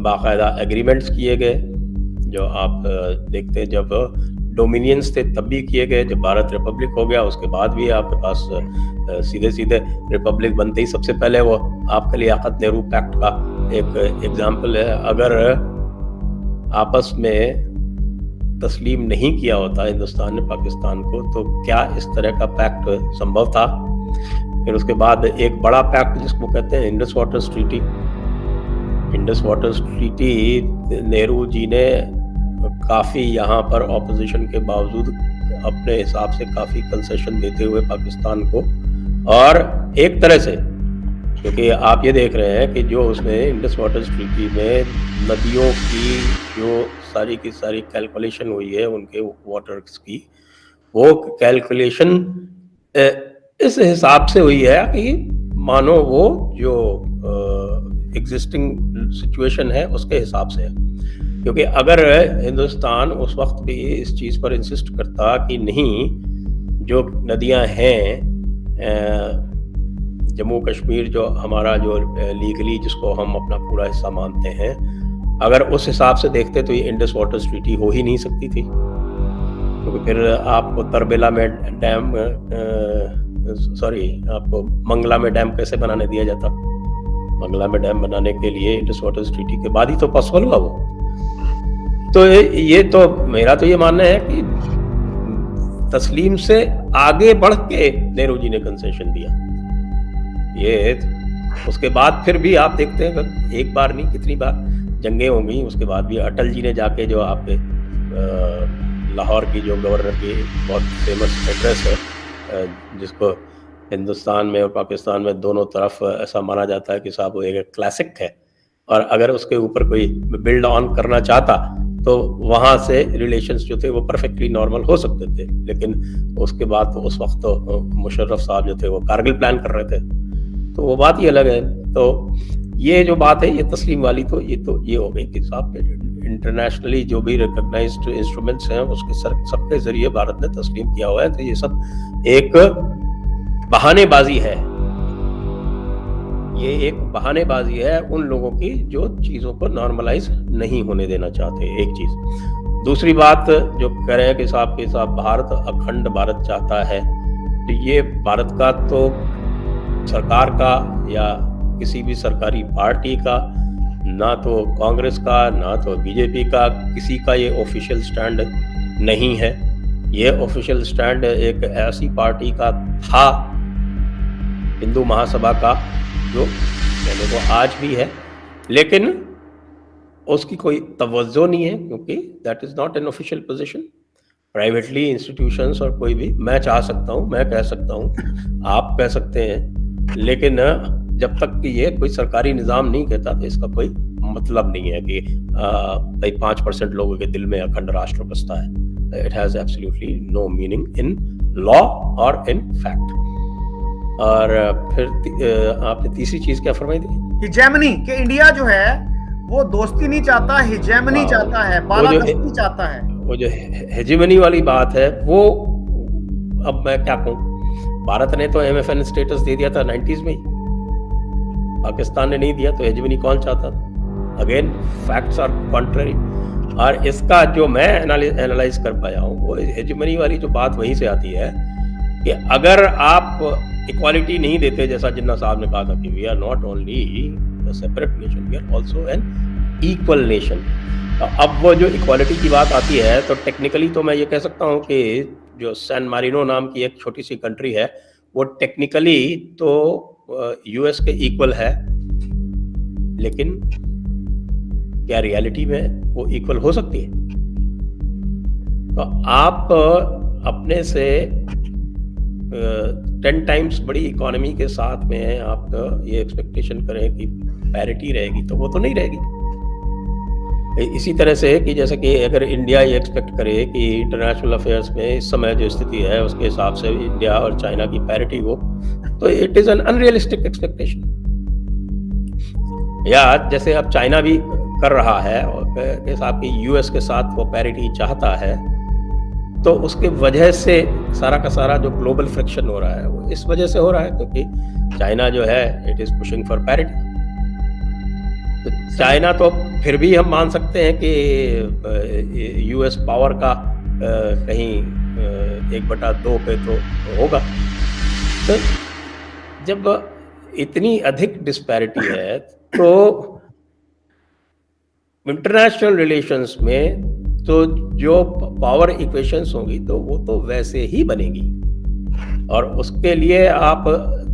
बाकायदा एग्रीमेंट्स किए गए, जो आप देखते हैं जब डोमिनियंस थे तब भी किए गए, जब भारत रिपब्लिक हो गया उसके बाद भी आपके पास सीधे रिपब्लिक बनते ही सबसे पहले वो आपके लियाकत नेहरू पैक्ट का एक एग्जाम्पल है। अगर आपस में तस्लीम नहीं किया होता हिंदुस्तान ने पाकिस्तान को तो क्या इस तरह का पैक्ट संभव था? फिर उसके बाद एक बड़ा पैक्ट जिसको कहते हैं Indus waters treaty Nehru ji ने काफ़ी यहाँ पर ऑपोजिशन के बावजूद अपने हिसाब से काफ़ी कंसेशन देते हुए पाकिस्तान को, और एक तरह से, क्योंकि आप ये देख रहे हैं कि जो उसमें इंडस वाटर ट्रीटी में नदियों की जो सारी की सारी कैलकुलेशन हुई है उनके वाटर्स की, वो कैलकुलेशन इस हिसाब से हुई है कि मानो वो जो एग्जिस्टिंग सिचुएशन है उसके हिसाब से है। क्योंकि अगर हिंदुस्तान उस वक्त भी इस चीज़ पर इंसिस्ट करता कि नहीं, जो नदियां हैं जम्मू कश्मीर जो हमारा जो लीगली जिसको हम अपना पूरा हिस्सा मानते हैं, अगर उस हिसाब से देखते तो ये इंडस वाटर ट्रीटी हो ही नहीं सकती थी, क्योंकि फिर आपको तरबेला में डैम आपको मंगला में डैम कैसे बनाने दिया जाता? मंगला में डैम बनाने के लिए इंडस वाटर ट्रीटी के बाद ही तो पॉसिबल हुआ वो। तो ये तो मेरा तो ये मानना है कि तस्लीम से आगे बढ़ के नेहरू जी ने कंसेशन दिया। ये उसके बाद फिर भी आप देखते हैं एक बार नहीं कितनी बार जंगें हो गई, उसके बाद भी अटल जी ने जाके जो आपके लाहौर की जो गवर्नर की बहुत फेमस एड्रेस है, जिसको हिंदुस्तान में और पाकिस्तान में दोनों तरफ ऐसा माना जाता है कि साहब वो एक क्लासिक है, और अगर उसके ऊपर कोई बिल्ड ऑन करना चाहता तो वहाँ से रिलेशंस जो थे वो परफेक्टली नॉर्मल हो सकते थे। लेकिन उसके बाद तो उस वक्त तो मुशर्रफ साहब जो थे वो कारगिल प्लान कर रहे थे, तो वो बात ही अलग है। तो ये जो बात है ये तस्लीम वाली, तो ये हो गई कि साहब इंटरनेशनली जो भी रिकॉग्नाइज्ड इंस्ट्रूमेंट्स हैं उसके सबके जरिए भारत ने तस्लीम किया हुआ है। तो ये सब एक बहानेबाजी है, ये एक बहानेबाजी है उन लोगों की जो चीज़ों को नॉर्मलाइज नहीं होने देना चाहते, एक चीज़। दूसरी बात जो कह रहे हैं कि साहब भारत अखंड भारत चाहता है, तो ये भारत का तो सरकार का या किसी भी सरकारी पार्टी का, ना तो कांग्रेस का ना तो बीजेपी का, किसी का ये ऑफिशियल स्टैंड नहीं है। ये ऑफिशियल स्टैंड एक ऐसी पार्टी का था, हिंदू महासभा का, जो कहने को आज भी है, लेकिन उसकी कोई तवज्जो नहीं है, क्योंकि that is not an official position. Privately institutions और कोई भी, मैं चाह सकता हूँ, मैं कह सकता हूँ, आप कह सकते हैं, लेकिन जब तक कि ये कोई सरकारी निज़ाम नहीं कहता तो इसका कोई मतलब नहीं है कि भाई 5% लोगों के दिल में अखंड राष्ट्र बसता है। It has absolutely no meaning in law और इन फैक्ट। और फिर आपने तीसरी चीज क्या फरमाई थी? हिजेमनी, कि इंडिया जो है वो दोस्ती नहीं चाहता, हिजेमनी चाहता है, बालादस्ती चाहता है। वो जो हिजेमनी वाली बात है वो, अब मैं क्या कहूँ, भारत ने तो MFN स्टेटस दे दिया था 90s में, पाकिस्तान ने नहीं दिया, तो हिजेमनी कौन चाहता था? Again facts are contrary. और इसका जो मैं एनालाइज कर पाया हूँ, वो हिजेमनी वाली जो बात वहीं से आती है कि अगर आप इक्वालिटी नहीं देते, जैसा जिन्ना साहब ने कहा था कि we are not only a separate nation, we are also an equal nation. अब वो जो इक्वालिटी की बात आती है, तो टेक्निकली तो मैं ये कह सकता हूँ कि जो सैन मारिनो नाम की एक छोटी सी कंट्री है, वो टेक्निकली तो US के इक्वल है, लेकिन क्या रियलिटी में वो इक्वल हो सकती है? तो आप अपने से 10 टाइम्स बड़ी इकोनॉमी के साथ में आप ये एक्सपेक्टेशन करें कि पैरिटी रहेगी, तो वो तो नहीं रहेगी। इसी तरह से कि जैसे कि अगर इंडिया ये एक्सपेक्ट करे कि इंटरनेशनल अफेयर्स में इस समय जो स्थिति है उसके हिसाब से इंडिया और चाइना की पैरिटी हो, तो it is an unrealistic expectation. या जैसे अब चाइना भी कर रहा है और साथ ही US के साथ वो पैरिटी चाहता है, तो उसके वजह से सारा का सारा जो ग्लोबल फ्रिक्शन हो रहा है वो इस वजह से हो रहा है, क्योंकि चाइना जो है it is pushing for parity. तो चाइना तो फिर भी हम मान सकते हैं कि US पावर का कहीं 1/2 पे तो होगा। तो जब इतनी अधिक डिस्पैरिटी है, तो इंटरनेशनल रिलेशंस में तो जो पावर इक्वेशंस होंगी तो वो तो वैसे ही बनेगी, और उसके लिए आप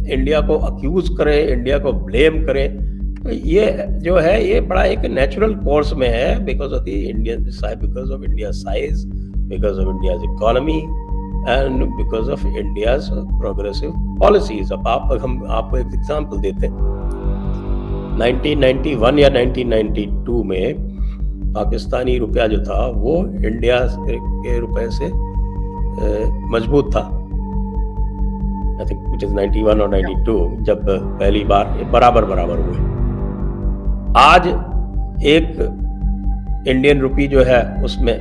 इंडिया को अक्यूज करें, इंडिया को ब्लेम करें, तो ये जो है ये बड़ा एक नेचुरल कोर्स में है, because of the Indian because of India size, because of India's economy and because of India's progressive policies. अब हम आपको एक एग्जांपल देते हैं। 1991 या 1992 में पाकिस्तानी रुपया जो था वो इंडिया के रुपए से मजबूत था। आई थिंक विच इज 91 और 92, जब पहली बार ये बराबर हुए। आज एक इंडियन रुपी जो है उसमें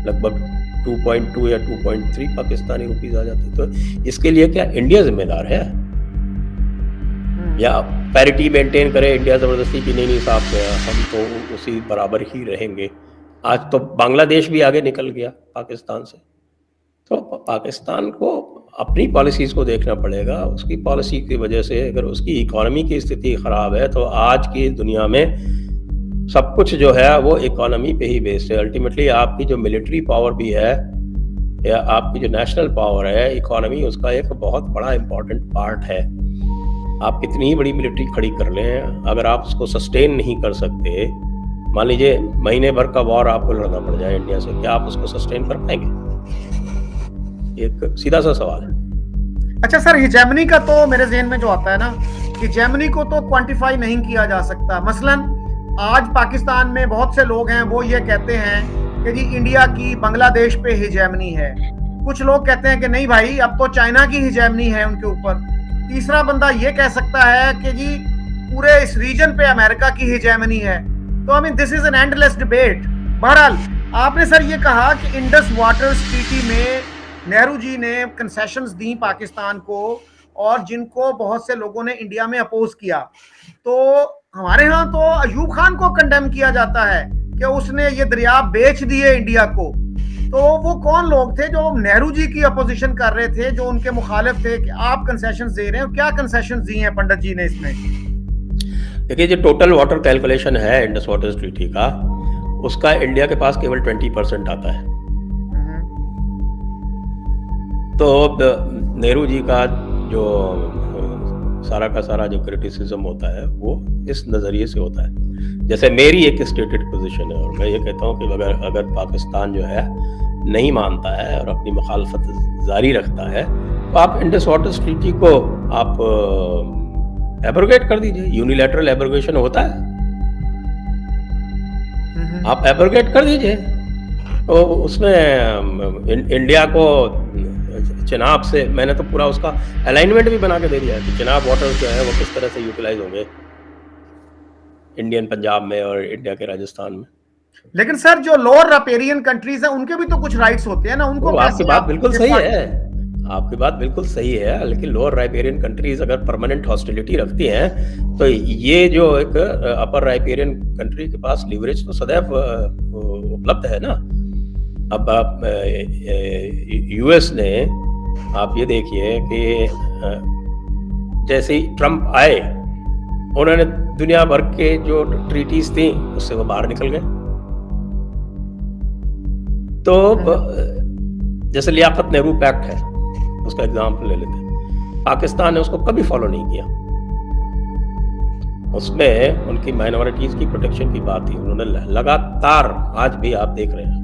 लगभग 2.2 या 2.3 पाकिस्तानी रुपीस आ जाते। तो इसके लिए क्या इंडिया जिम्मेदार है, या पैरिटी मेंटेन करे इंडिया जबरदस्ती भी नहीं साहब, हम तो उसी बराबर ही रहेंगे। आज तो बांग्लादेश भी आगे निकल गया पाकिस्तान से। तो पाकिस्तान को अपनी पॉलिसीज को देखना पड़ेगा। उसकी पॉलिसी की वजह से अगर उसकी इकोनॉमी की स्थिति खराब है तो आज की दुनिया में सब कुछ जो है वो इकोनॉमी पे ही बेस्ड है। अल्टीमेटली आपकी जो मिलिट्री पावर भी है या आपकी जो नेशनल पावर है, इकोनॉमी उसका एक बहुत बड़ा इंपॉर्टेंट पार्ट है। आप कितनी ही बड़ी मिलिट्री खड़ी कर लें, अगर आप उसको सस्टेन नहीं कर सकते, मान लीजिए महीने भर का वॉर आपको लड़ना पड़ जाए इंडिया से, क्या आप उसको सस्टेन कर पाएंगे? एक सीधा सा सवाल है। अच्छा सर, हिजेमनी का तो मेरे ज़हन में जो आता है ना, हिजेमनी को तो क्वांटिफाई नहीं किया जा सकता। मसलन आज पाकिस्तान में बहुत से लोग हैं वो ये कहते हैं कि जी इंडिया की बांग्लादेश पे हिजेमनी है। कुछ लोग कहते हैं कि नहीं भाई, अब तो चाइना की हिजेमनी है उनके ऊपर। तीसरा बंदा ये कह सकता है कि जी पूरे इस रीजन पे अमेरिका की हिजेमनी है। तो I mean this is an endless debate. बहरहाल आपने सर ये कहा कि इंडस वाटर्स ट्रीटी में नेहरू जी ने कंसेशंस दी पाकिस्तान को, और जिनको बहुत से लोगों ने इंडिया में अपोज किया। तो हमारे यहाँ तो अयूब खान को कंडेम किया जाता है कि उसने ये दरिया बेच दिए इंडिया को। तो वो कौन लोग थे जो नेहरू जी की अपोजिशन कर रहे थे, जो उनके मुखालिफ थे कि आप कंसेशंस दे रहे हैं? क्या कंसेशंस दी हैं पंडित जी ने इसमें? देखिए, जो टोटल वाटर कैलकुलेशन है इंडस वाटर्स ट्रीटी का, उसका इंडिया के पास केवल 20% आता है। तो नेहरू जी का जो सारा का सारा जो क्रिटिसिज्म होता है वो इस नज़रिए से होता है। जैसे मेरी एक स्टेटेड पोजीशन है और मैं ये कहता हूँ कि अगर पाकिस्तान जो है नहीं मानता है और अपनी मुखालफत जारी रखता है तो आप इंडस वाटर्स ट्रीटी को आप एब्रोगेट कर दीजिए। यूनिलैटरल एब्रोगेशन होता है, आप एब्रोगेट कर दीजिए। तो उसमें इंडिया को चिनाब से मैंने तो पूरा उसका अलाइनमेंट भी बना के दे दिया है कि चिनाब वाटर्स जो है वो किस तरह से यूटिलाइज होंगे इंडियन पंजाब में और इंडिया के राजस्थान में। लेकिन सर जो लोअर रपेरियन कंट्रीज हैं उनके भी तो कुछ राइट्स होते हैं ना, उनको आपकी बात बिल्कुल सही है, आपकी बात बिल्कुल सही है। लेकिन लोअर राइपेरियन कंट्रीज अगर परमानेंट हॉस्टिलिटी रखती हैं तो ये जो एक अपर राइपेरियन कंट्री के पास लीवरेज तो सदैव उपलब्ध है ना। अब आप यूएस ने, आप ये देखिए कि जैसे ही ट्रम्प आए उन्होंने दुनिया भर के जो ट्रीटीज थी उससे वो बाहर निकल गए। तो जैसे लियाकत नेहरू पैक्ट है, उसका एग्जाम्पल ले लेते हैं। पाकिस्तान ने उसको कभी फॉलो नहीं किया। उसमें उनकी माइनॉरिटीज की प्रोटेक्शन की बात थी। उन्होंने लगातार, आज भी आप देख रहे हैं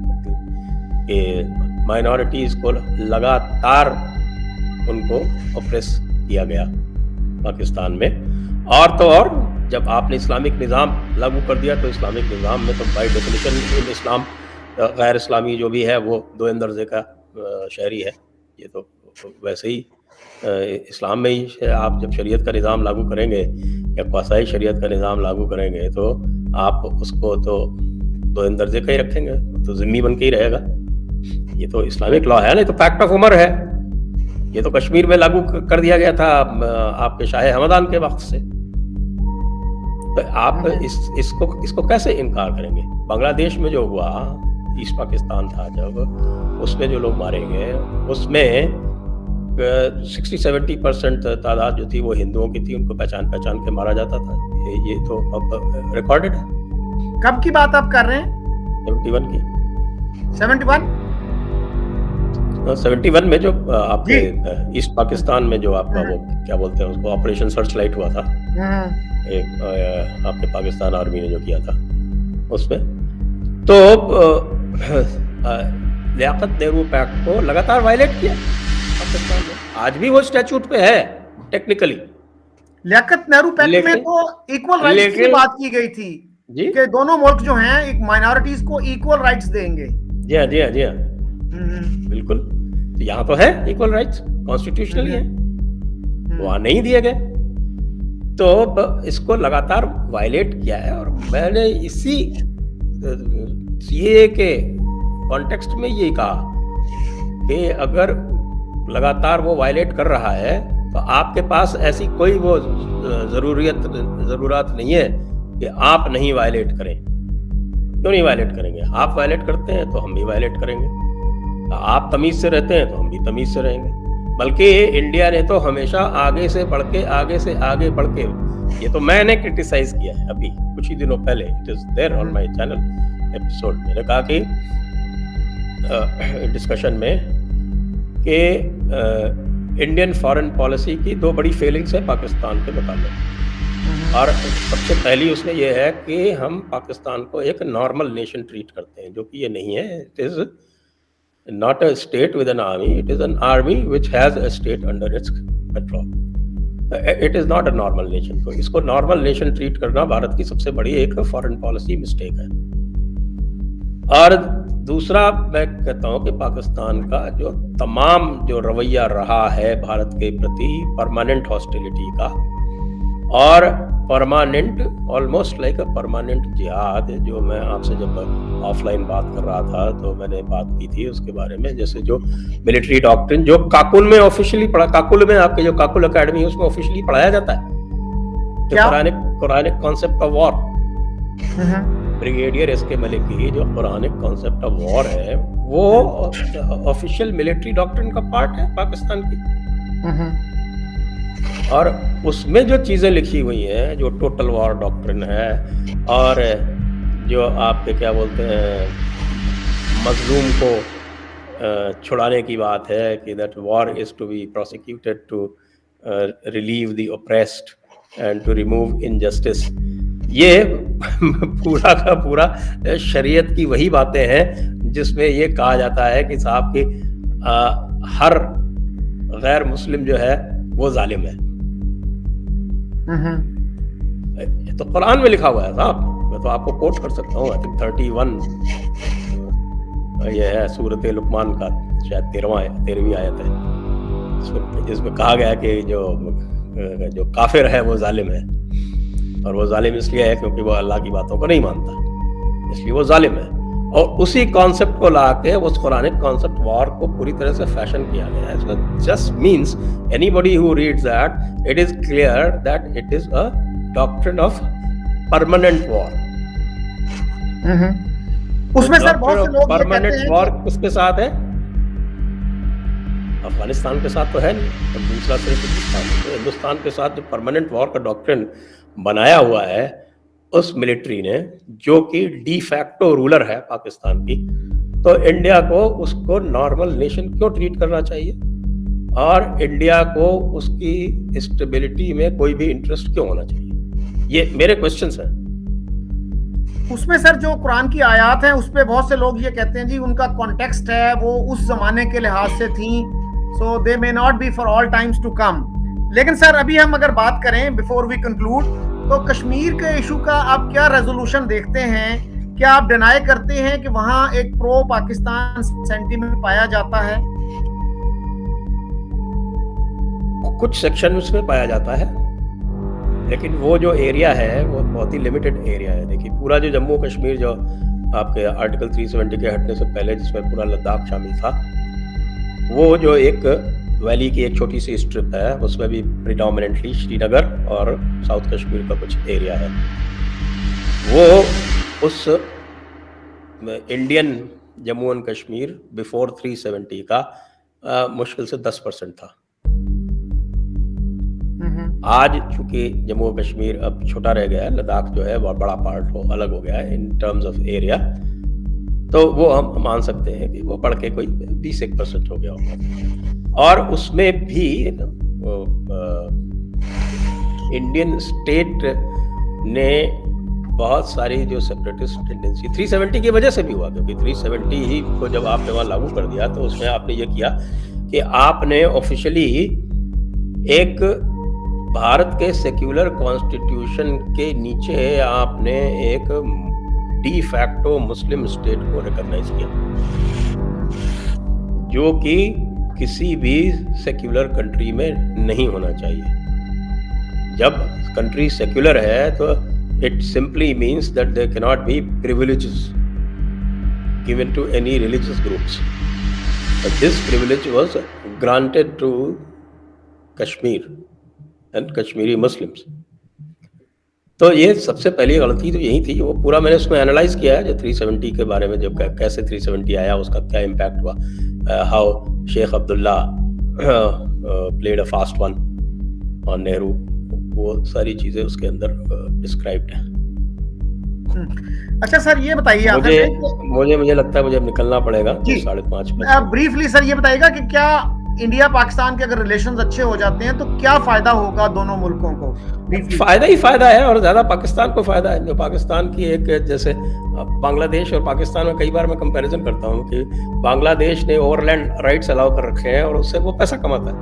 कि माइनॉरिटीज को लगातार उनको ऑप्रेस किया गया पाकिस्तान में। और तो और जब आपने इस्लामिक निज़ाम लागू कर दिया तो इस्लामिक निज़ाम में तो बाय डेफिनेशन इस्लाम गैर इस्लामी जो भी है वो दो दर्जे का शहरी है। ये तो वैसे ही इस्लाम में ही आप जब शरीयत का निज़ाम लागू करेंगे या क्वासाई शरीयत का निज़ाम लागू करेंगे तो आप उसको तो दो दर्जे का ही रखेंगे, तो ज़िम्मी बन के ही रहेगा। ये तो इस्लामिक लॉ है ना, तो फैक्ट ऑफ उमर है। ये तो कश्मीर में लागू कर दिया गया था आपके शाह हमदान के वक्त से। तो आप इसको कैसे इनकार करेंगे? बांग्लादेश में जो हुआ, ईस्ट पाकिस्तान था जब, उसमें जो लोग मारे गए उसमें 60-70% तादाद जो थी वो हिंदुओं की थी। उनको पहचान के मारा जाता था। ये तो अब रिकॉर्डेड है। कब की बात आप कर रहे हैं? 71 की। 71? 71 में जो आपके जी। ईस्ट पाकिस्तान में जो आपका वो क्या बोलते हैं उसको, ऑपरेशन सर्च लाइट हुआ था, एक आपके पाकिस्तान आर्मी ने जो किया था उसमें, तो लियाकत नेहरू पैक्ट को लगातार वायलेट किया पाकिस्तान में। आज भी वो स्टैट्यूट पे है टेक्निकली। लियाकत नेहरू पैक्ट में तो इक्वल राइट्स की बात की गई थी जी कि दोनों मुल्क जो हैं एक माइनॉरिटीज को इक्वल राइट्स देंगे। जी हाँ, जी हाँ, जी हाँ, बिल्कुल। तो यहाँ तो है इक्वल राइट्स, कॉन्स्टिट्यूशनली है, वहां नहीं दिए गए, तो इसको लगातार वायलेट किया है। और मैंने इसी सीए के कॉन्टेक्स्ट में ये कहा कि अगर लगातार वो वायलेट कर रहा है तो आपके पास ऐसी कोई वो जरूरत नहीं है कि आप नहीं वायलेट करें। क्यों नहीं वायलेट करेंगे? आप वायलेट करते हैं तो हम भी वायलेट करेंगे, आप तमीज से रहते हैं तो हम भी तमीज से रहेंगे। बल्कि इंडिया ने तो हमेशा आगे से बढ़ के, ये तो मैंने क्रिटिसाइज किया है अभी कुछ ही दिनों पहले, it is there on my channel episode. मैंने कहा कि डिस्कशन में कि इंडियन फॉरेन पॉलिसी की दो बड़ी फेलिंग्स है पाकिस्तान के मुताबिक। और सबसे पहली उसमें यह है कि हम पाकिस्तान को एक नॉर्मल नेशन ट्रीट करते हैं, जो कि ये नहीं है। It is not a state with an army, it is an army which has a state under its control. It is not a normal nation. तो इसको नॉर्मल नेशन ट्रीट करना भारत की सबसे बड़ी एक फॉरेन पॉलिसी मिस्टेक है। और दूसरा मैं कहता हूं कि पाकिस्तान का जो तमाम जो रवैया रहा है भारत के प्रति, परमानेंट हॉस्टिलिटी का और permanent, almost like a permanent जिहाद, जो मैं आपसे जब ऑफलाइन बात कर रहा था तो मैंने बात की थी उसके बारे में। जैसे जो मिलिट्री डॉक्ट्रिन जो काकुल में ऑफिशियली काकुल में आपके जो काकुल एकेडमी है उसमें ऑफिशियली पढ़ाया जाता है, Quranic concept of war, brigadier S के मलिक की जो कुरानिक कॉन्सेप्ट ऑफ वॉर है वो ऑफिशियल मिलिट्री डॉक्ट्रिन का पार्ट है पाकिस्तान की। और उसमें जो चीजें लिखी हुई हैं, जो टोटल वॉर डॉक्ट्रिन है, और जो आपके क्या बोलते हैं मजलूम को छुड़ाने की बात है कि that war is to be prosecuted to relieve the oppressed and to remove injustice, ये पूरा का पूरा शरीयत की वही बातें हैं जिसमें ये कहा जाता है कि साहब की हर गैर मुस्लिम जो है वो जालिम है। ये तो कुरान में लिखा हुआ है साहब, मैं तो आपको कोट कर सकता हूँ। आई थिंक 31 ये है सूरत लुकमान का शायद 13वीं आयत है, जिसमें कहा गया कि जो काफिर है वो जालिम है, और वो जालिम इसलिए है क्योंकि वो अल्लाह की बातों को नहीं मानता, इसलिए वो जालिम है। और उसी कॉन्सेप्ट को ला के उस कुरानिक कॉन्सेप्ट वॉर को पूरी तरह से फैशन किया गया है। So just means anybody who reads that, it is clear that it is a doctrine of permanent war. उसमें सर बहुत से लोग परमानेंट वॉर किसके साथ है? अफगानिस्तान के साथ तो है नहीं, और दूसरा सिर्फ हिंदुस्तान के साथ जो परमानेंट वॉर का डॉक्ट्रिन बनाया हुआ है उस मिलिट्री ने, जो कि डी फैक्टो रूलर है पाकिस्तान की, तो इंडिया को उसको नॉर्मल नेशन क्यों ट्रीट करना चाहिए, और इंडिया को उसकी स्टेबिलिटी में कोई भी इंटरेस्ट क्यों होना चाहिए? ये मेरे क्वेश्चंस हैं। उसमें सर जो कुरान की आयत हैं उस पे बहुत से लोग ये कहते हैं जी उनका कॉन्टेक्स्ट है वो उस जमाने के लिहाज से थी, so they may not be for all times to come. लेकिन सर अभी हम अगर बात करें बिफोर वी कंक्लूड, तो कश्मीर के इशू का आप क्या रेजोल्यूशन देखते हैं? क्या आप डिनाई करते हैं कि वहां एक प्रो पाकिस्तान सेंटीमेंट पाया जाता है? कुछ सेक्शन उसमें पाया जाता है, लेकिन वो जो एरिया है वो बहुत ही लिमिटेड एरिया है। देखिए पूरा जो जम्मू कश्मीर जो आपके आर्टिकल 370 के हटने से पहले जिसमें पूरा लद्दाख शामिल था, वो जो एक वैली की एक छोटी सी स्ट्रिप है, उसमें भी प्रिडोमिनेंटली श्रीनगर और साउथ कश्मीर का कुछ एरिया है, वो उस Indian Jammu and Kashmir before 370 का मुश्किल से 10% था। आज चूंकि जम्मू कश्मीर अब छोटा रह गया है, लद्दाख जो है बहुत बड़ा पार्ट हो अलग हो गया है इन टर्म्स ऑफ एरिया, तो वो हम मान सकते हैं कि वो बढ़ के कोई 20% हो गया होगा। और उसमें भी इंडियन स्टेट ने बहुत सारी जो सेपरेटिस्ट टेंडेंसी 370 की वजह से भी हुआ, क्योंकि 370 ही को जब आपने वहां लागू कर दिया तो उसमें आपने ये किया कि आपने ऑफिशियली एक भारत के सेक्युलर कॉन्स्टिट्यूशन के नीचे आपने एक डी फैक्टो मुस्लिम स्टेट को रिकॉग्नाइज किया, जो कि किसी भी सेक्युलर कंट्री में नहीं होना चाहिए। जब कंट्री सेक्युलर है तो it simply means that there cannot be privileges given to any religious groups. But this privilege was granted to Kashmir and Kashmiri Muslims. तो ये सबसे पहली गलती तो यही थी। वो पूरा मैंने उसमें एनालाइज किया है, जो 370 के बारे में, जब कैसे 370 आया, उसका क्या इम्पैक्ट हुआ, how Sheikh Abdullah played a fast one on Nehru, वो सारी चीजें उसके अंदर डिस्क्राइब्ड है। अच्छा सर, ये बताइए मुझे लगता है मुझे अब निकलना पड़ेगा 5:30 बजे। ब्रीफली सर ये बताइएगा कि क्या इंडिया पाकिस्तान के अगर रिलेशंस अच्छे हो जाते हैं तो क्या फायदा होगा दोनों मुल्कों को? फायदा ही फायदा है, और ज्यादा पाकिस्तान को फायदा है। जो पाकिस्तान की एक, जैसे बांग्लादेश और पाकिस्तान में कई बार मैं कंपैरिजन करता हूँ कि बांग्लादेश ने ओवरलैंड राइट्स अलाउ कर रखे हैं और उससे वो पैसा कमाता है,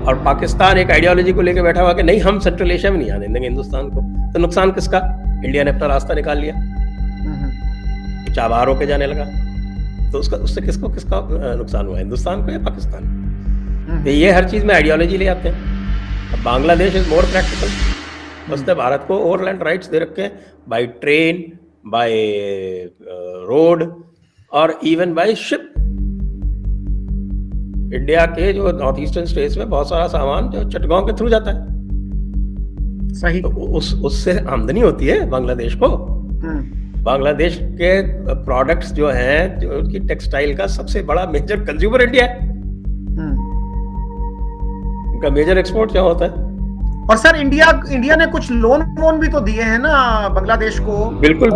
और पाकिस्तान एक आइडियोलॉजी को लेकर बैठा हुआ कि नहीं, हम सेंट्रल एशिया में नहीं आने देंगे हिंदुस्तान को। तो नुकसान किसका? इंडिया ने अपना रास्ता निकाल लिया, चाबार होके जाने लगा, तो उससे किसका नुकसान हुआ? हिंदुस्तान को या पाकिस्तान? तो ये हर चीज में आइडियोलॉजी ले आते हैं। अब बांग्लादेश इज मोर प्रैक्टिकल। उसने भारत को ओवरलैंड राइट्स दे रखे हैं, बाय ट्रेन, बाय रोड और इवन बाय शिप। इंडिया के जो नॉर्थ ईस्टर्न स्टेट्स में बहुत सारा सामान जो चटगांव के थ्रू जाता है, सही, तो उससे आमदनी होती है बांग्लादेश को। बांग्लादेश के प्रोडक्ट्स जो हैं, जो उनकी टेक्सटाइल का सबसे बड़ा मेजर कंज्यूमर इंडिया है, उनका मेजर एक्सपोर्ट क्या होता है। और सर इंडिया ने कुछ लोन भी तो दिए हैं ना बांग्लादेश को। बिल्कुल,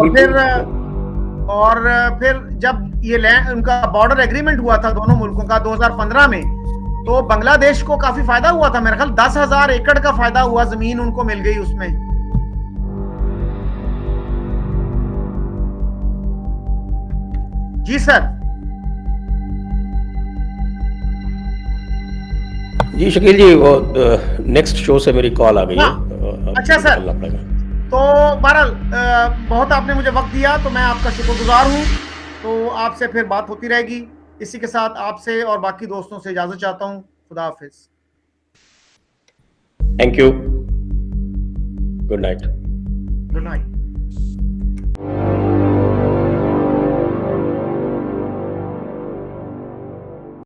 और फिर जब ये उनका बॉर्डर एग्रीमेंट हुआ था दोनों मुल्कों का 2015 में, तो बांग्लादेश को काफी फायदा हुआ था। मेरे ख्याल 10,000 एकड़ का फायदा हुआ, जमीन उनको मिल गई उसमें। जी सर। जी शकील जी, वो नेक्स्ट शो से मेरी कॉल आ गई है। अच्छा सर, तो बहरहाल बहुत आपने मुझे वक्त दिया, तो मैं आपका शुक्रगुजार हूँ। तो आपसे फिर बात होती रहेगी। इसी के साथ आपसे और बाकी दोस्तों से इजाजत चाहता हूँ। खुदा हाफिज। Thank you. Good night.